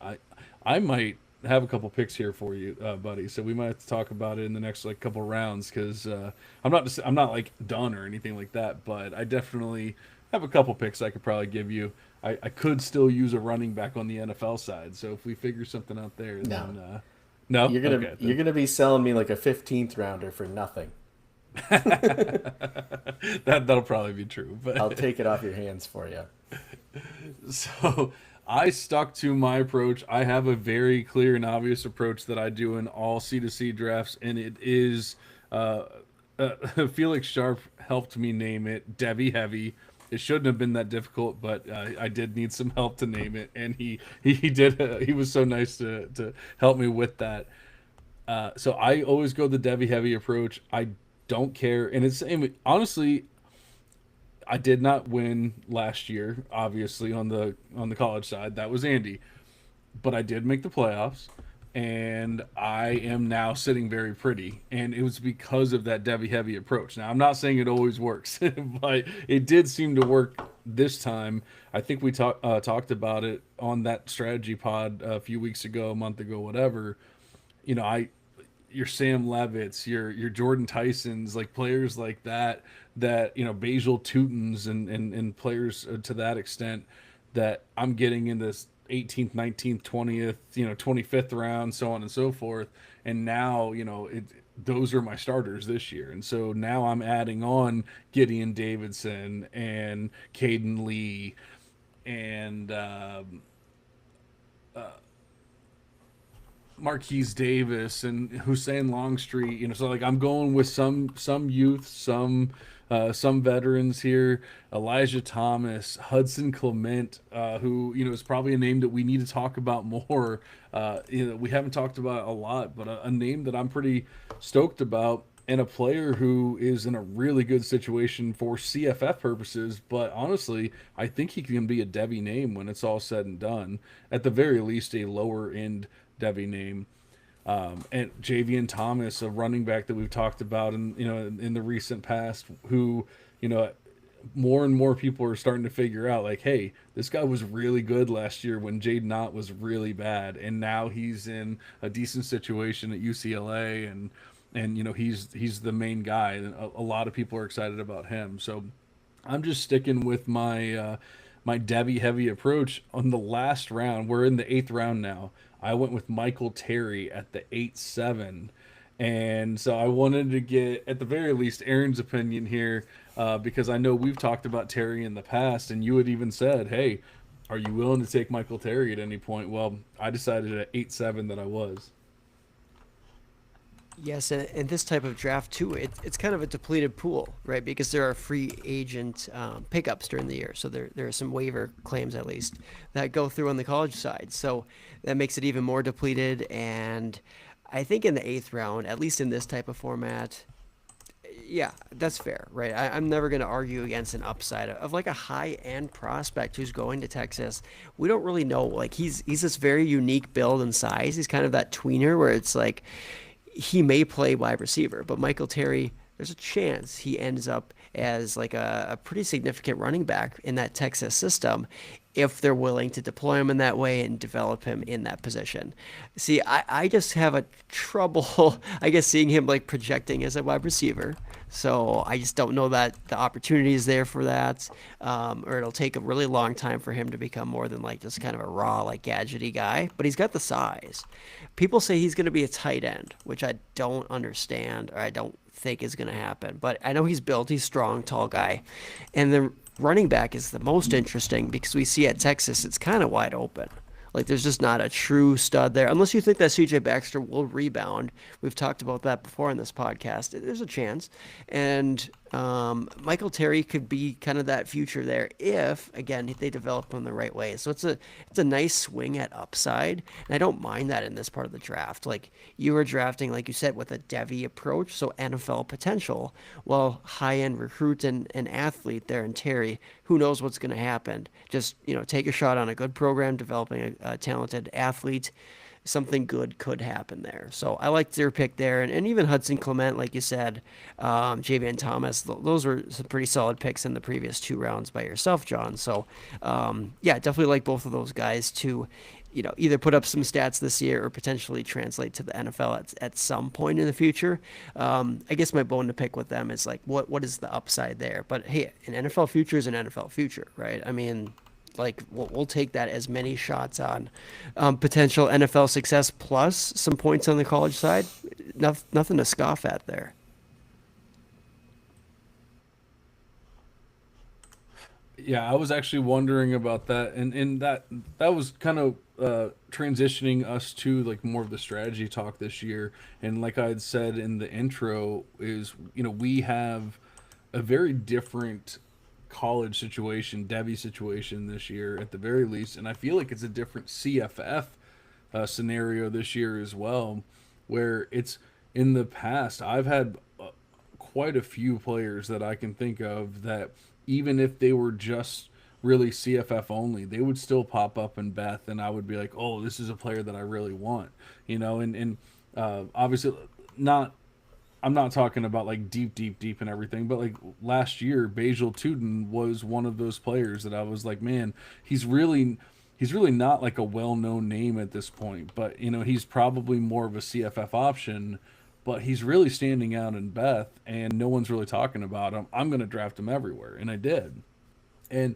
I might have a couple picks here for you, buddy. So we might have to talk about it in the next like couple rounds because I'm not like done or anything like that, but I definitely have a couple picks I could probably give you. I could still use a running back on the NFL side. So if we figure something out there, No. then no, You're gonna be selling me like a 15th rounder for nothing. that'll probably be true, but I'll take it off your hands for you. so I stuck to my approach. I have a very clear and obvious approach that I do in all C2C drafts, and it is Felix Sharp helped me name it Devy Heavy. It shouldn't have been that difficult, but I did need some help to name it, and he did. He was so nice to help me with that. So I always go the Devy Heavy approach. I don't care, and honestly, I did not win last year, obviously on the college side. That was Andy, but I did make the playoffs, and I am now sitting very pretty, and it was because of that Devy Heavy approach. Now I'm not saying it always works, but it did seem to work this time. I think we talked about it on that strategy pod a few weeks ago, a month ago, whatever. Your Sam Levitts, your Jordan Tysons, like players like that Basil Tutons and players to that extent that I'm getting in this 18th, 19th, 20th, 25th round, so on and so forth. And now, those are my starters this year. And so now I'm adding on Gideon Davidson and Caden Lee and Marquise Davis and Hussein Longstreet, so like I'm going with some youth, some veterans here. Elijah Thomas, Hudson Clement, who is probably a name that we need to talk about more. We haven't talked about a lot, but a name that I'm pretty stoked about, and a player who is in a really good situation for CFF purposes. But honestly, I think he can be a Devy name when it's all said and done. At the very least, a lower end Devy name. And Javian Thomas, a running back that we've talked about in the recent past, who more and more people are starting to figure out, like, hey, this guy was really good last year when Jade Knott was really bad, and now he's in a decent situation at UCLA, and he's the main guy, and a lot of people are excited about him. So I'm just sticking with my my Devy Heavy approach on the last round. We're in the 8th round now. I went with Michael Terry at the 8-7. And so I wanted to get, at the very least, Aaron's opinion here, because I know we've talked about Terry in the past, and you had even said, hey, are you willing to take Michael Terry at any point? Well, I decided at 8-7 that I was. Yes, and this type of draft too, it's kind of a depleted pool, right? Because there are free agent pickups during the year, so there are some waiver claims at least that go through on the college side. So that makes it even more depleted. And I think in the 8th round, at least in this type of format, yeah, that's fair, right? I'm never going to argue against an upside of like a high-end prospect who's going to Texas. We don't really know. Like he's this very unique build and size. He's kind of that tweener where it's like, he may play wide receiver, but Michael Terry, there's a chance he ends up as like a pretty significant running back in that Texas system if they're willing to deploy him in that way and develop him in that position. See, I just have a trouble, I guess, seeing him like projecting as a wide receiver. So I just don't know that the opportunity is there for that, or it'll take a really long time for him to become more than like just kind of a raw, like gadgety guy. But he's got the size. People say he's going to be a tight end, which I don't understand, or I don't think is going to happen. But I know he's built, he's strong, tall guy. And the running back is the most interesting because we see at Texas, it's kind of wide open. Like there's just not a true stud there. Unless you think that CJ Baxter will rebound. We've talked about that before in this podcast. There's a chance. And Michael Terry could be kind of that future there if, again, they develop him the right way. So it's a nice swing at upside, and I don't mind that in this part of the draft. Like you were drafting, like you said, with a Devy approach, so NFL potential. Well, high end recruit and athlete there in Terry. Who knows what's going to happen? Just take a shot on a good program, developing a talented athlete, something good could happen there. So I liked your pick there, and even Hudson Clement, like you said, Javian Thomas. Those were some pretty solid picks in the previous 2 rounds by yourself, John. So yeah, definitely like both of those guys to either put up some stats this year or potentially translate to the NFL at some point in the future. I guess my bone to pick with them is like what is the upside there? But hey, an NFL future is an NFL future, right? I mean, like we'll take that as many shots on potential NFL success plus some points on the college side. Nothing to scoff at there. Yeah, I was actually wondering about that, and that was kind of transitioning us to like more of the strategy talk this year. And like I had said in the intro, is we have a very different college situation, Devy situation this year at the very least, and I feel like it's a different CFF scenario this year as well, where it's in the past I've had quite a few players that I can think of that even if they were just really CFF only, they would still pop up in Beth, and I would be like, oh, this is a player that I really want, and obviously not. I'm not talking about like deep, deep, deep and everything, but like last year, Bajal Tootin was one of those players that I was like, man, he's really not like a well-known name at this point, but he's probably more of a CFF option, but he's really standing out in Beth, and no one's really talking about him. I'm going to draft him everywhere, and I did, and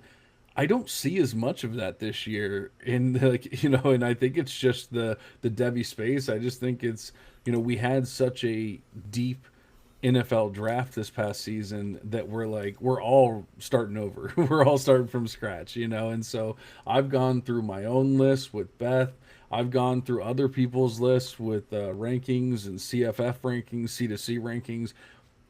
I don't see as much of that this year in like and I think it's just the Devy space. I just think it's we had such a deep NFL draft this past season that we're all starting over. We're all starting from scratch, and so I've gone through my own list with Beth. I've gone through other people's lists with rankings and CFF rankings, C2C rankings,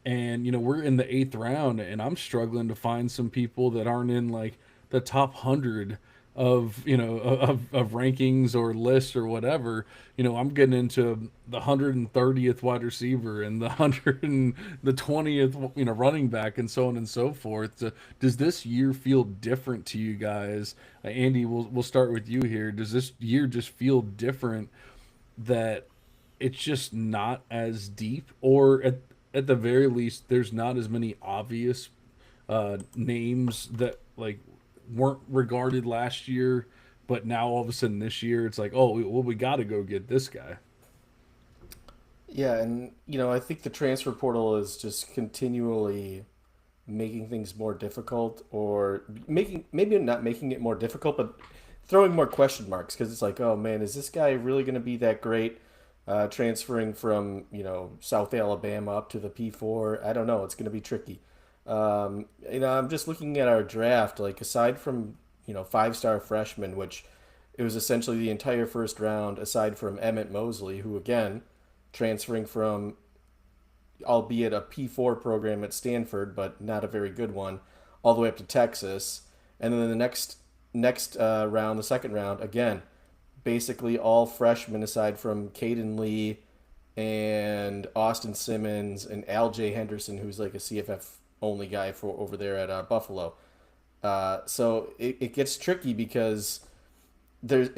and we're in the eighth round, and I'm struggling to find some people that aren't in like the top 100 of of rankings or lists or whatever. I'm getting into the 130th wide receiver and the 20th running back and so on and so forth. So does this year feel different to you guys? Andy, we'll start with you here. Does this year just feel different, that it's just not as deep, or at the very least there's not as many obvious names that like weren't regarded last year, but now all of a sudden this year it's like, oh, well, we got to go get this guy. Yeah, and I think the transfer portal is just continually making things more difficult, or making maybe not making it more difficult, but throwing more question marks, because it's like, oh man, is this guy really going to be that great? Transferring from South Alabama up to the P4, I don't know. It's going to be tricky. I'm just looking at our draft. Like aside from 5-star freshmen, which it was essentially the entire first round, aside from Emmett Mosley, who again transferring from, albeit a P4 program at Stanford, but not a very good one, all the way up to Texas, and then the next round, the second round, again, basically all freshmen aside from Caden Lee and Austin Simmons and Al J. Henderson, who's like a CFF only guy for over there at Buffalo. So it gets tricky because there's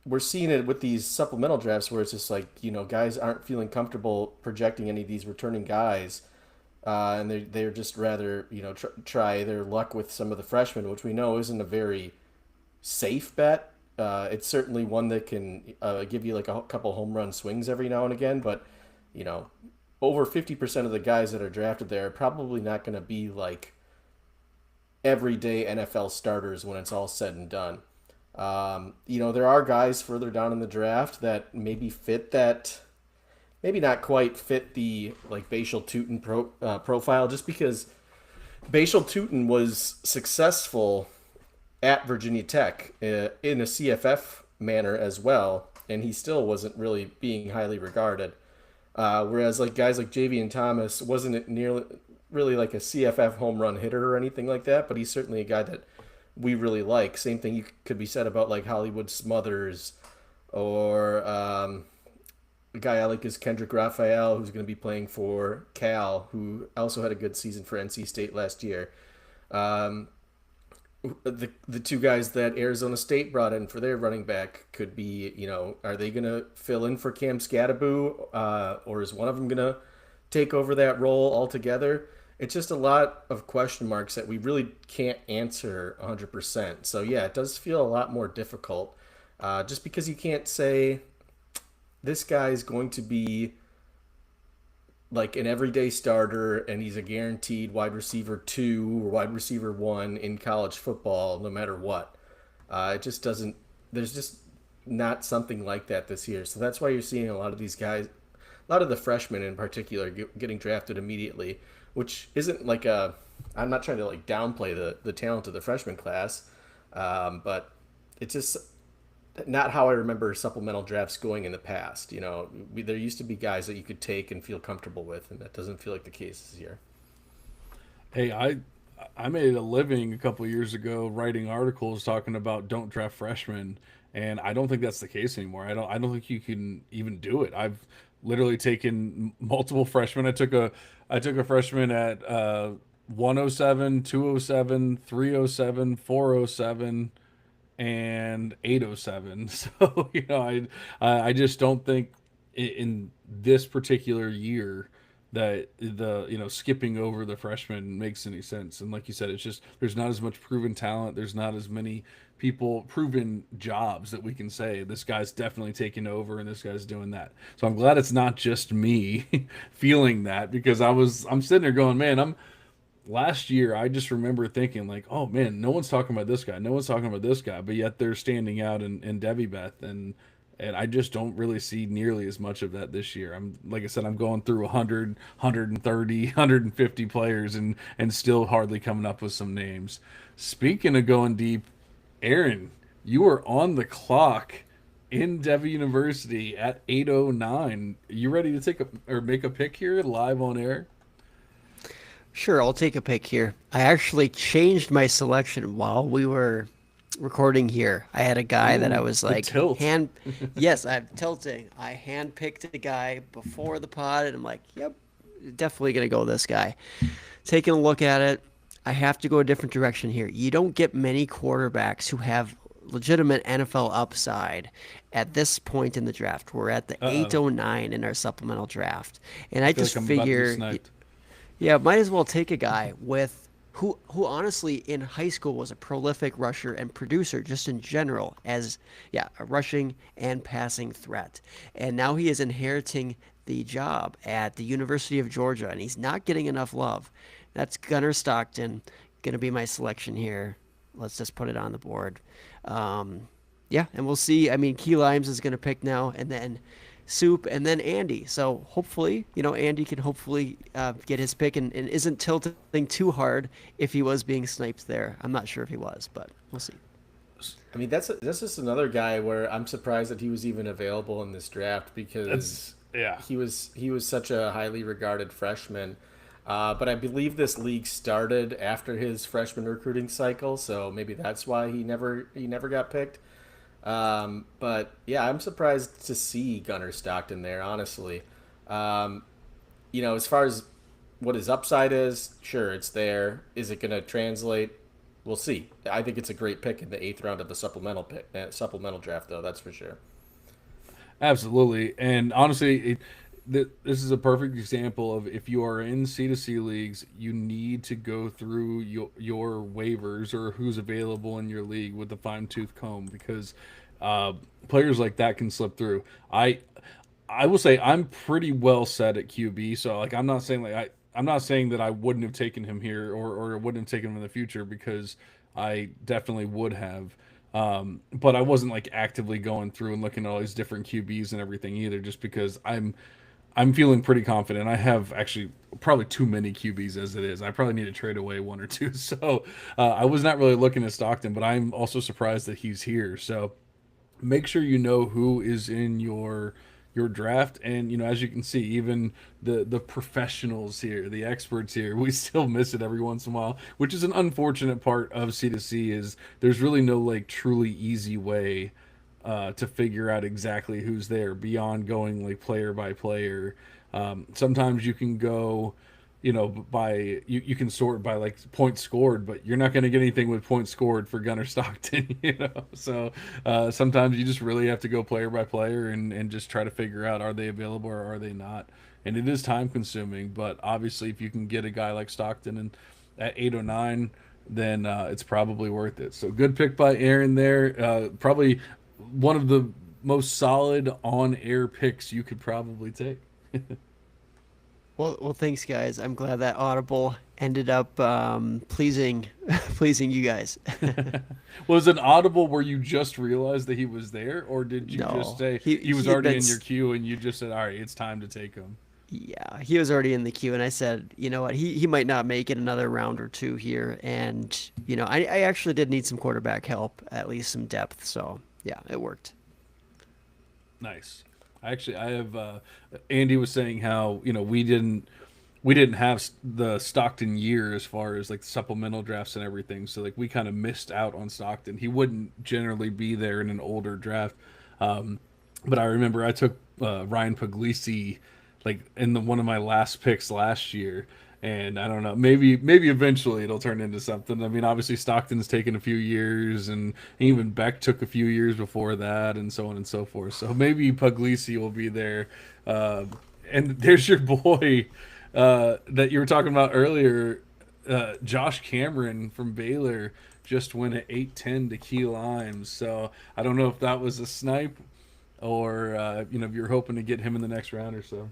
we're seeing it with these supplemental drafts where it's just like guys aren't feeling comfortable projecting any of these returning guys, and they're just rather try their luck with some of the freshmen, which we know isn't a very safe bet. It's certainly one that can give you like a couple home run swings every now and again, but over 50% of the guys that are drafted there are probably not going to be like everyday NFL starters when it's all said and done. There are guys further down in the draft that maybe fit that, maybe not quite fit the like Bajal Tootin profile, just because Bajal Tootin was successful at Virginia Tech in a CFF manner as well, and he still wasn't really being highly regarded. Whereas like guys like Javian Thomas wasn't nearly really like a CFF home run hitter or anything like that, but he's certainly a guy that we really like. Same thing you could be said about like Hollywood Smothers or a guy I like is Kendrick Raphael, who's going to be playing for Cal, who also had a good season for NC State last year. Um, the two guys that Arizona State brought in for their running back could be, are they going to fill in for Cam Scadaboo, or is one of them going to take over that role altogether? It's just a lot of question marks that we really can't answer 100%. So yeah, it does feel a lot more difficult, just because you can't say this guy's going to be like an everyday starter and he's a guaranteed wide receiver 2 or wide receiver 1 in college football no matter what. It just doesn't, there's just not something like that this year. So that's why you're seeing a lot of these guys, a lot of the freshmen in particular, getting drafted immediately, which isn't like a, I'm not trying to like downplay the talent of the freshman class, but it's just not how I remember supplemental drafts going in the past. There used to be guys that you could take and feel comfortable with, and that doesn't feel like the case this year. Hey, I made a living a couple years ago writing articles talking about don't draft freshmen, and I don't think that's the case anymore. I don't think you can even do it. I've literally taken multiple freshmen. I took a freshman at 107, 207, 307, 407 and 807. So, I just don't think in this particular year that the skipping over the freshman makes any sense. And like you said, it's just there's not as much proven talent. There's not as many people proven jobs that we can say this guy's definitely taking over and this guy's doing that. So I'm glad it's not just me feeling that, because I'm sitting there going, man, last year I just remember thinking like, oh man, no one's talking about this guy, no one's talking about this guy, but yet they're standing out in Devy Beth, and I just don't really see nearly as much of that this year. I'm like I said, I'm going through 100, 130, 150 players and still hardly coming up with some names. Speaking of going deep, Aaron, you are on the clock in Devy University at 8:09. You ready to take a or make a pick here live on air? Sure, I'll take a pick here. I actually changed my selection while we were recording here. I had a guy that I Ooh, was the like tilt. yes, I'm tilting. I handpicked a guy before the pod, and I'm like, yep, definitely gonna go this guy. Taking a look at it, I have to go a different direction here. You don't get many quarterbacks who have legitimate NFL upside at this point in the draft. We're at the Uh-oh. 809 in our supplemental draft. And I I feel like just I'm about to be figure sniped. yeah, might as well take a guy with who honestly in high school was a prolific rusher and producer just in general as yeah, a rushing and passing threat. And now he is inheriting the job at the University of Georgia and he's not getting enough love. That's Gunnar Stockton going to be my selection here. Let's just put it on the board. Yeah, and we'll see. I mean, Key Limes is going to pick now, and then Soup, and then Andy. So hopefully, Andy can hopefully get his pick and isn't tilting too hard if he was being sniped there. I'm not sure if he was, but we'll see. I mean, that's just another guy where I'm surprised that he was even available in this draft That's because yeah. he was such a highly regarded freshman. But I believe this league started after his freshman recruiting cycle, so maybe that's why he never got picked. But yeah, I'm surprised to see Gunnar Stockton there, honestly. Um, as far as what his upside is, sure, it's there. Is it going to translate? We'll see. I think it's a great pick in the eighth round of the supplemental draft, though. That's for sure. Absolutely. And honestly, this is a perfect example of if you are in C2C leagues, you need to go through your waivers or who's available in your league with a fine tooth comb, because uh, players like that can slip through. I will say I'm pretty well set at QB, so like I'm not saying that I wouldn't have taken him here or wouldn't have taken him in the future, because I definitely would have. But I wasn't like actively going through and looking at all these different QBs and everything either, just because I'm feeling pretty confident. I have actually probably too many QBs as it is. I probably need to trade away one or two. So I was not really looking at Stockton, but I'm also surprised that he's here. So make sure you know who is in your your draft. And as you can see, even the professionals here, the experts here, we still miss it every once in a while, which is an unfortunate part of C2C. Is there's really no like truly easy way to figure out exactly who's there beyond going like player by player. Sometimes you can go, by you can sort by like points scored, but you're not going to get anything with points scored for Gunnar Stockton. So sometimes you just really have to go player by player and just try to figure out, are they available or are they not. And it is time consuming, but obviously if you can get a guy like Stockton and at 809, then it's probably worth it. So good pick by Aaron there. Probably one of the most solid on-air picks you could probably take. Well, thanks, guys. I'm glad that Audible ended up pleasing pleasing you guys. Was it audible where you just realized that he was there, or did you No, just say he he was he had already been in your queue and you just said, all right, it's time to take him? yeah, he was already in the queue, and I said, you know what, he might not make it another round or two here, and I actually did need some quarterback help, at least some depth. So yeah, it worked. Nice. Actually, I have. Andy was saying how we didn't have the Stockton year as far as like supplemental drafts and everything. So like we kind of missed out on Stockton. He wouldn't generally be there in an older draft. But I remember I took Ryan Puglisi like in one of my last picks last year. And I don't know, maybe eventually it'll turn into something. I mean, obviously Stockton's taken a few years, and even Beck took a few years before that, and so on and so forth. So maybe Puglisi will be there. And there's your boy that you were talking about earlier, Josh Cameron from Baylor just went at 8'10" to Key Limes. So I don't know if that was a snipe or if you're hoping to get him in the next round or so.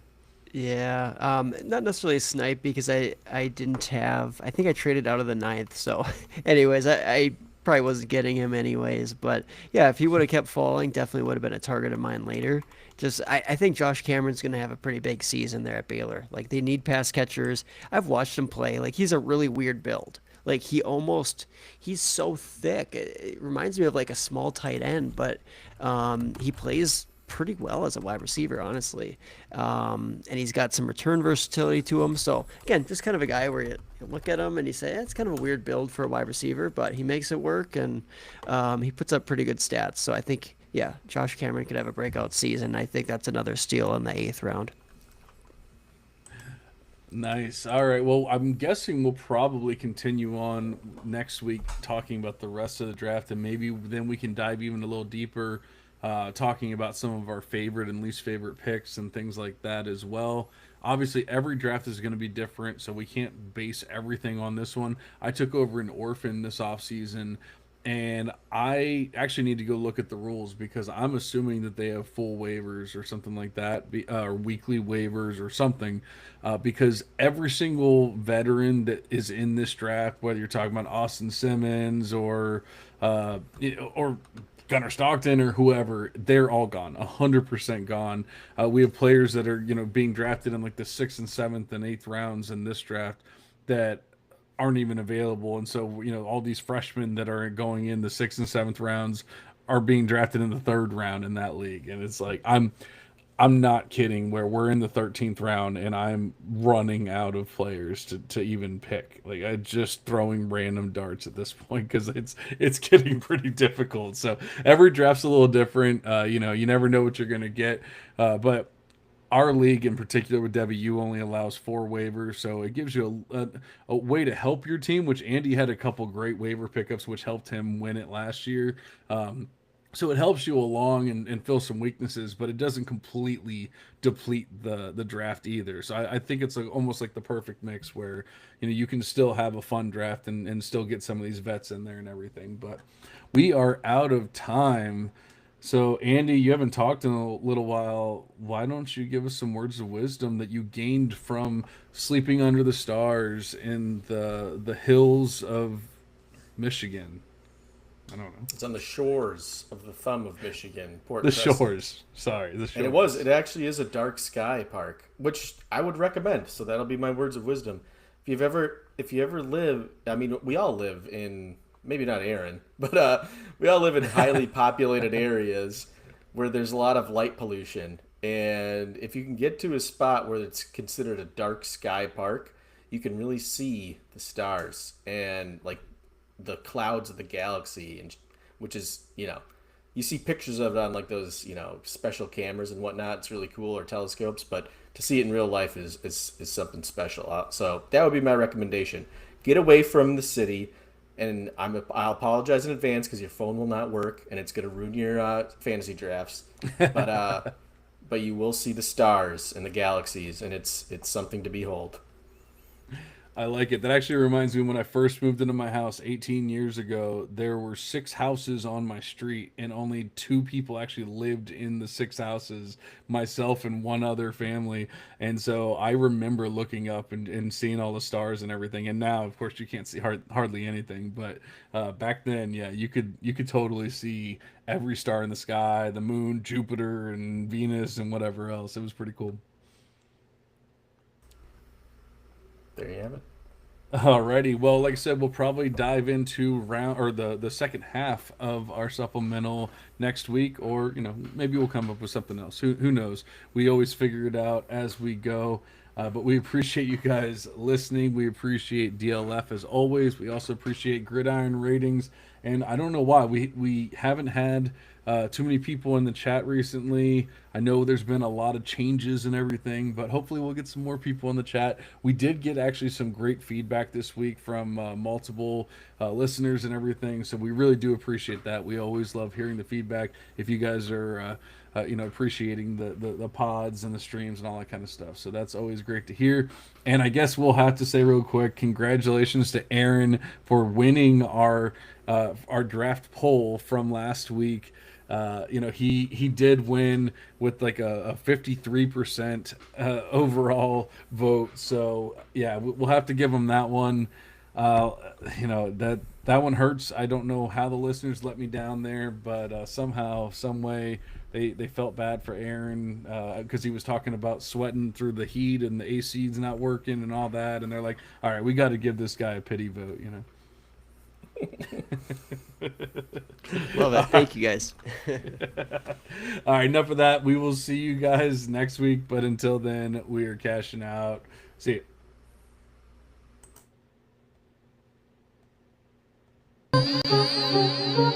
Yeah, not necessarily a snipe because I didn't have. I think I traded out of the ninth. So, anyways, I probably wasn't getting him anyways. But yeah, if he would have kept falling, definitely would have been a target of mine later. Just I think Josh Cameron's going to have a pretty big season there at Baylor. Like they need pass catchers. I've watched him play. Like he's a really weird build. Like he's so thick. It reminds me of like a small tight end, but he plays pretty well as a wide receiver, honestly. And he's got some return versatility to him. So again, just kind of a guy where you look at him and you say, it's kind of a weird build for a wide receiver, but he makes it work, and he puts up pretty good stats. So I think, yeah, Josh Cameron could have a breakout season. I think that's another steal in the 8th round. Nice. All right. Well, I'm guessing we'll probably continue on next week talking about the rest of the draft, and maybe then we can dive even a little deeper, talking about some of our favorite and least favorite picks and things like that as well. Obviously, every draft is going to be different, so we can't base everything on this one. I took over an orphan this offseason, and I actually need to go look at the rules because I'm assuming that they have full waivers or something like that, or weekly waivers or something, because every single veteran that is in this draft, whether you're talking about Austin Simmons or Gunnar Stockton or whoever, they're all gone, 100% gone. We have players that are being drafted in like the 6th and 7th and 8th rounds in this draft that aren't even available, and so all these freshmen that are going in the 6th and 7th rounds are being drafted in the 3rd round in that league, and it's like I'm not kidding, where we're in the 13th round and I'm running out of players to even pick. Like I just throwing random darts at this point because it's getting pretty difficult. So every draft's a little different. You never know what you're gonna get, but our league in particular with Devy, you only allows 4 waivers, so it gives you a way to help your team, which Andy had a couple great waiver pickups, which helped him win it last year. So it helps you along and fill some weaknesses, but it doesn't completely deplete the draft either. So I think it's like almost like the perfect mix where you can still have a fun draft and still get some of these vets in there and everything. But we are out of time. So, Andy, you haven't talked in a little while. Why don't you give us some words of wisdom that you gained from sleeping under the stars in the hills of Michigan? I don't know. It's on the shores of the thumb of Michigan, Port The Preston. shores. Sorry, the shores. And it actually is a dark sky park, which I would recommend. So that'll be my words of wisdom. If you ever live, I mean, we all live in, maybe not Aaron, but we all live in highly populated areas where there's a lot of light pollution. And if you can get to a spot where it's considered a dark sky park, you can really see the stars and like the clouds of the galaxy, and which is, you see pictures of it on like those, special cameras and whatnot. It's really cool, or telescopes, but to see it in real life is something special. So that would be my recommendation. Get away from the city, and I'll apologize in advance because your phone will not work and it's going to ruin your fantasy drafts. But but you will see the stars and the galaxies, and it's something to behold. I like it. That actually reminds me, when I first moved into my house 18 years ago, there were 6 houses on my street, and only 2 people actually lived in the 6 houses, myself and one other family. And so I remember looking up and seeing all the stars and everything. And now, of course, you can't see hardly anything. But back then, yeah, you could totally see every star in the sky, the moon, Jupiter, and Venus, and whatever else. It was pretty cool. There you have it. Alrighty. Well, like I said, we'll probably dive into round or the second half of our supplemental next week, or maybe we'll come up with something else. Who knows? We always figure it out as we go. But we appreciate you guys listening. We appreciate DLF as always. We also appreciate Gridiron Ratings. And I don't know why we haven't had too many people in the chat recently. I know there's been a lot of changes and everything, but hopefully we'll get some more people in the chat. We did get actually some great feedback this week from multiple listeners and everything, so we really do appreciate that. We always love hearing the feedback. If you guys are appreciating the pods and the streams and all that kind of stuff. So that's always great to hear. And I guess we'll have to say real quick, congratulations to Aaron for winning our draft poll from last week. He did win with like a 53% overall vote. So yeah, we'll have to give him that one. That one hurts. I don't know how the listeners let me down there, but somehow, some way, they felt bad for Aaron because he was talking about sweating through the heat and the AC's not working and all that, and they're like, all right, we got to give this guy a pity vote. Love it. Thank you, guys. All right, enough of that. We will see you guys next week, but until then, we are cashing out. See you.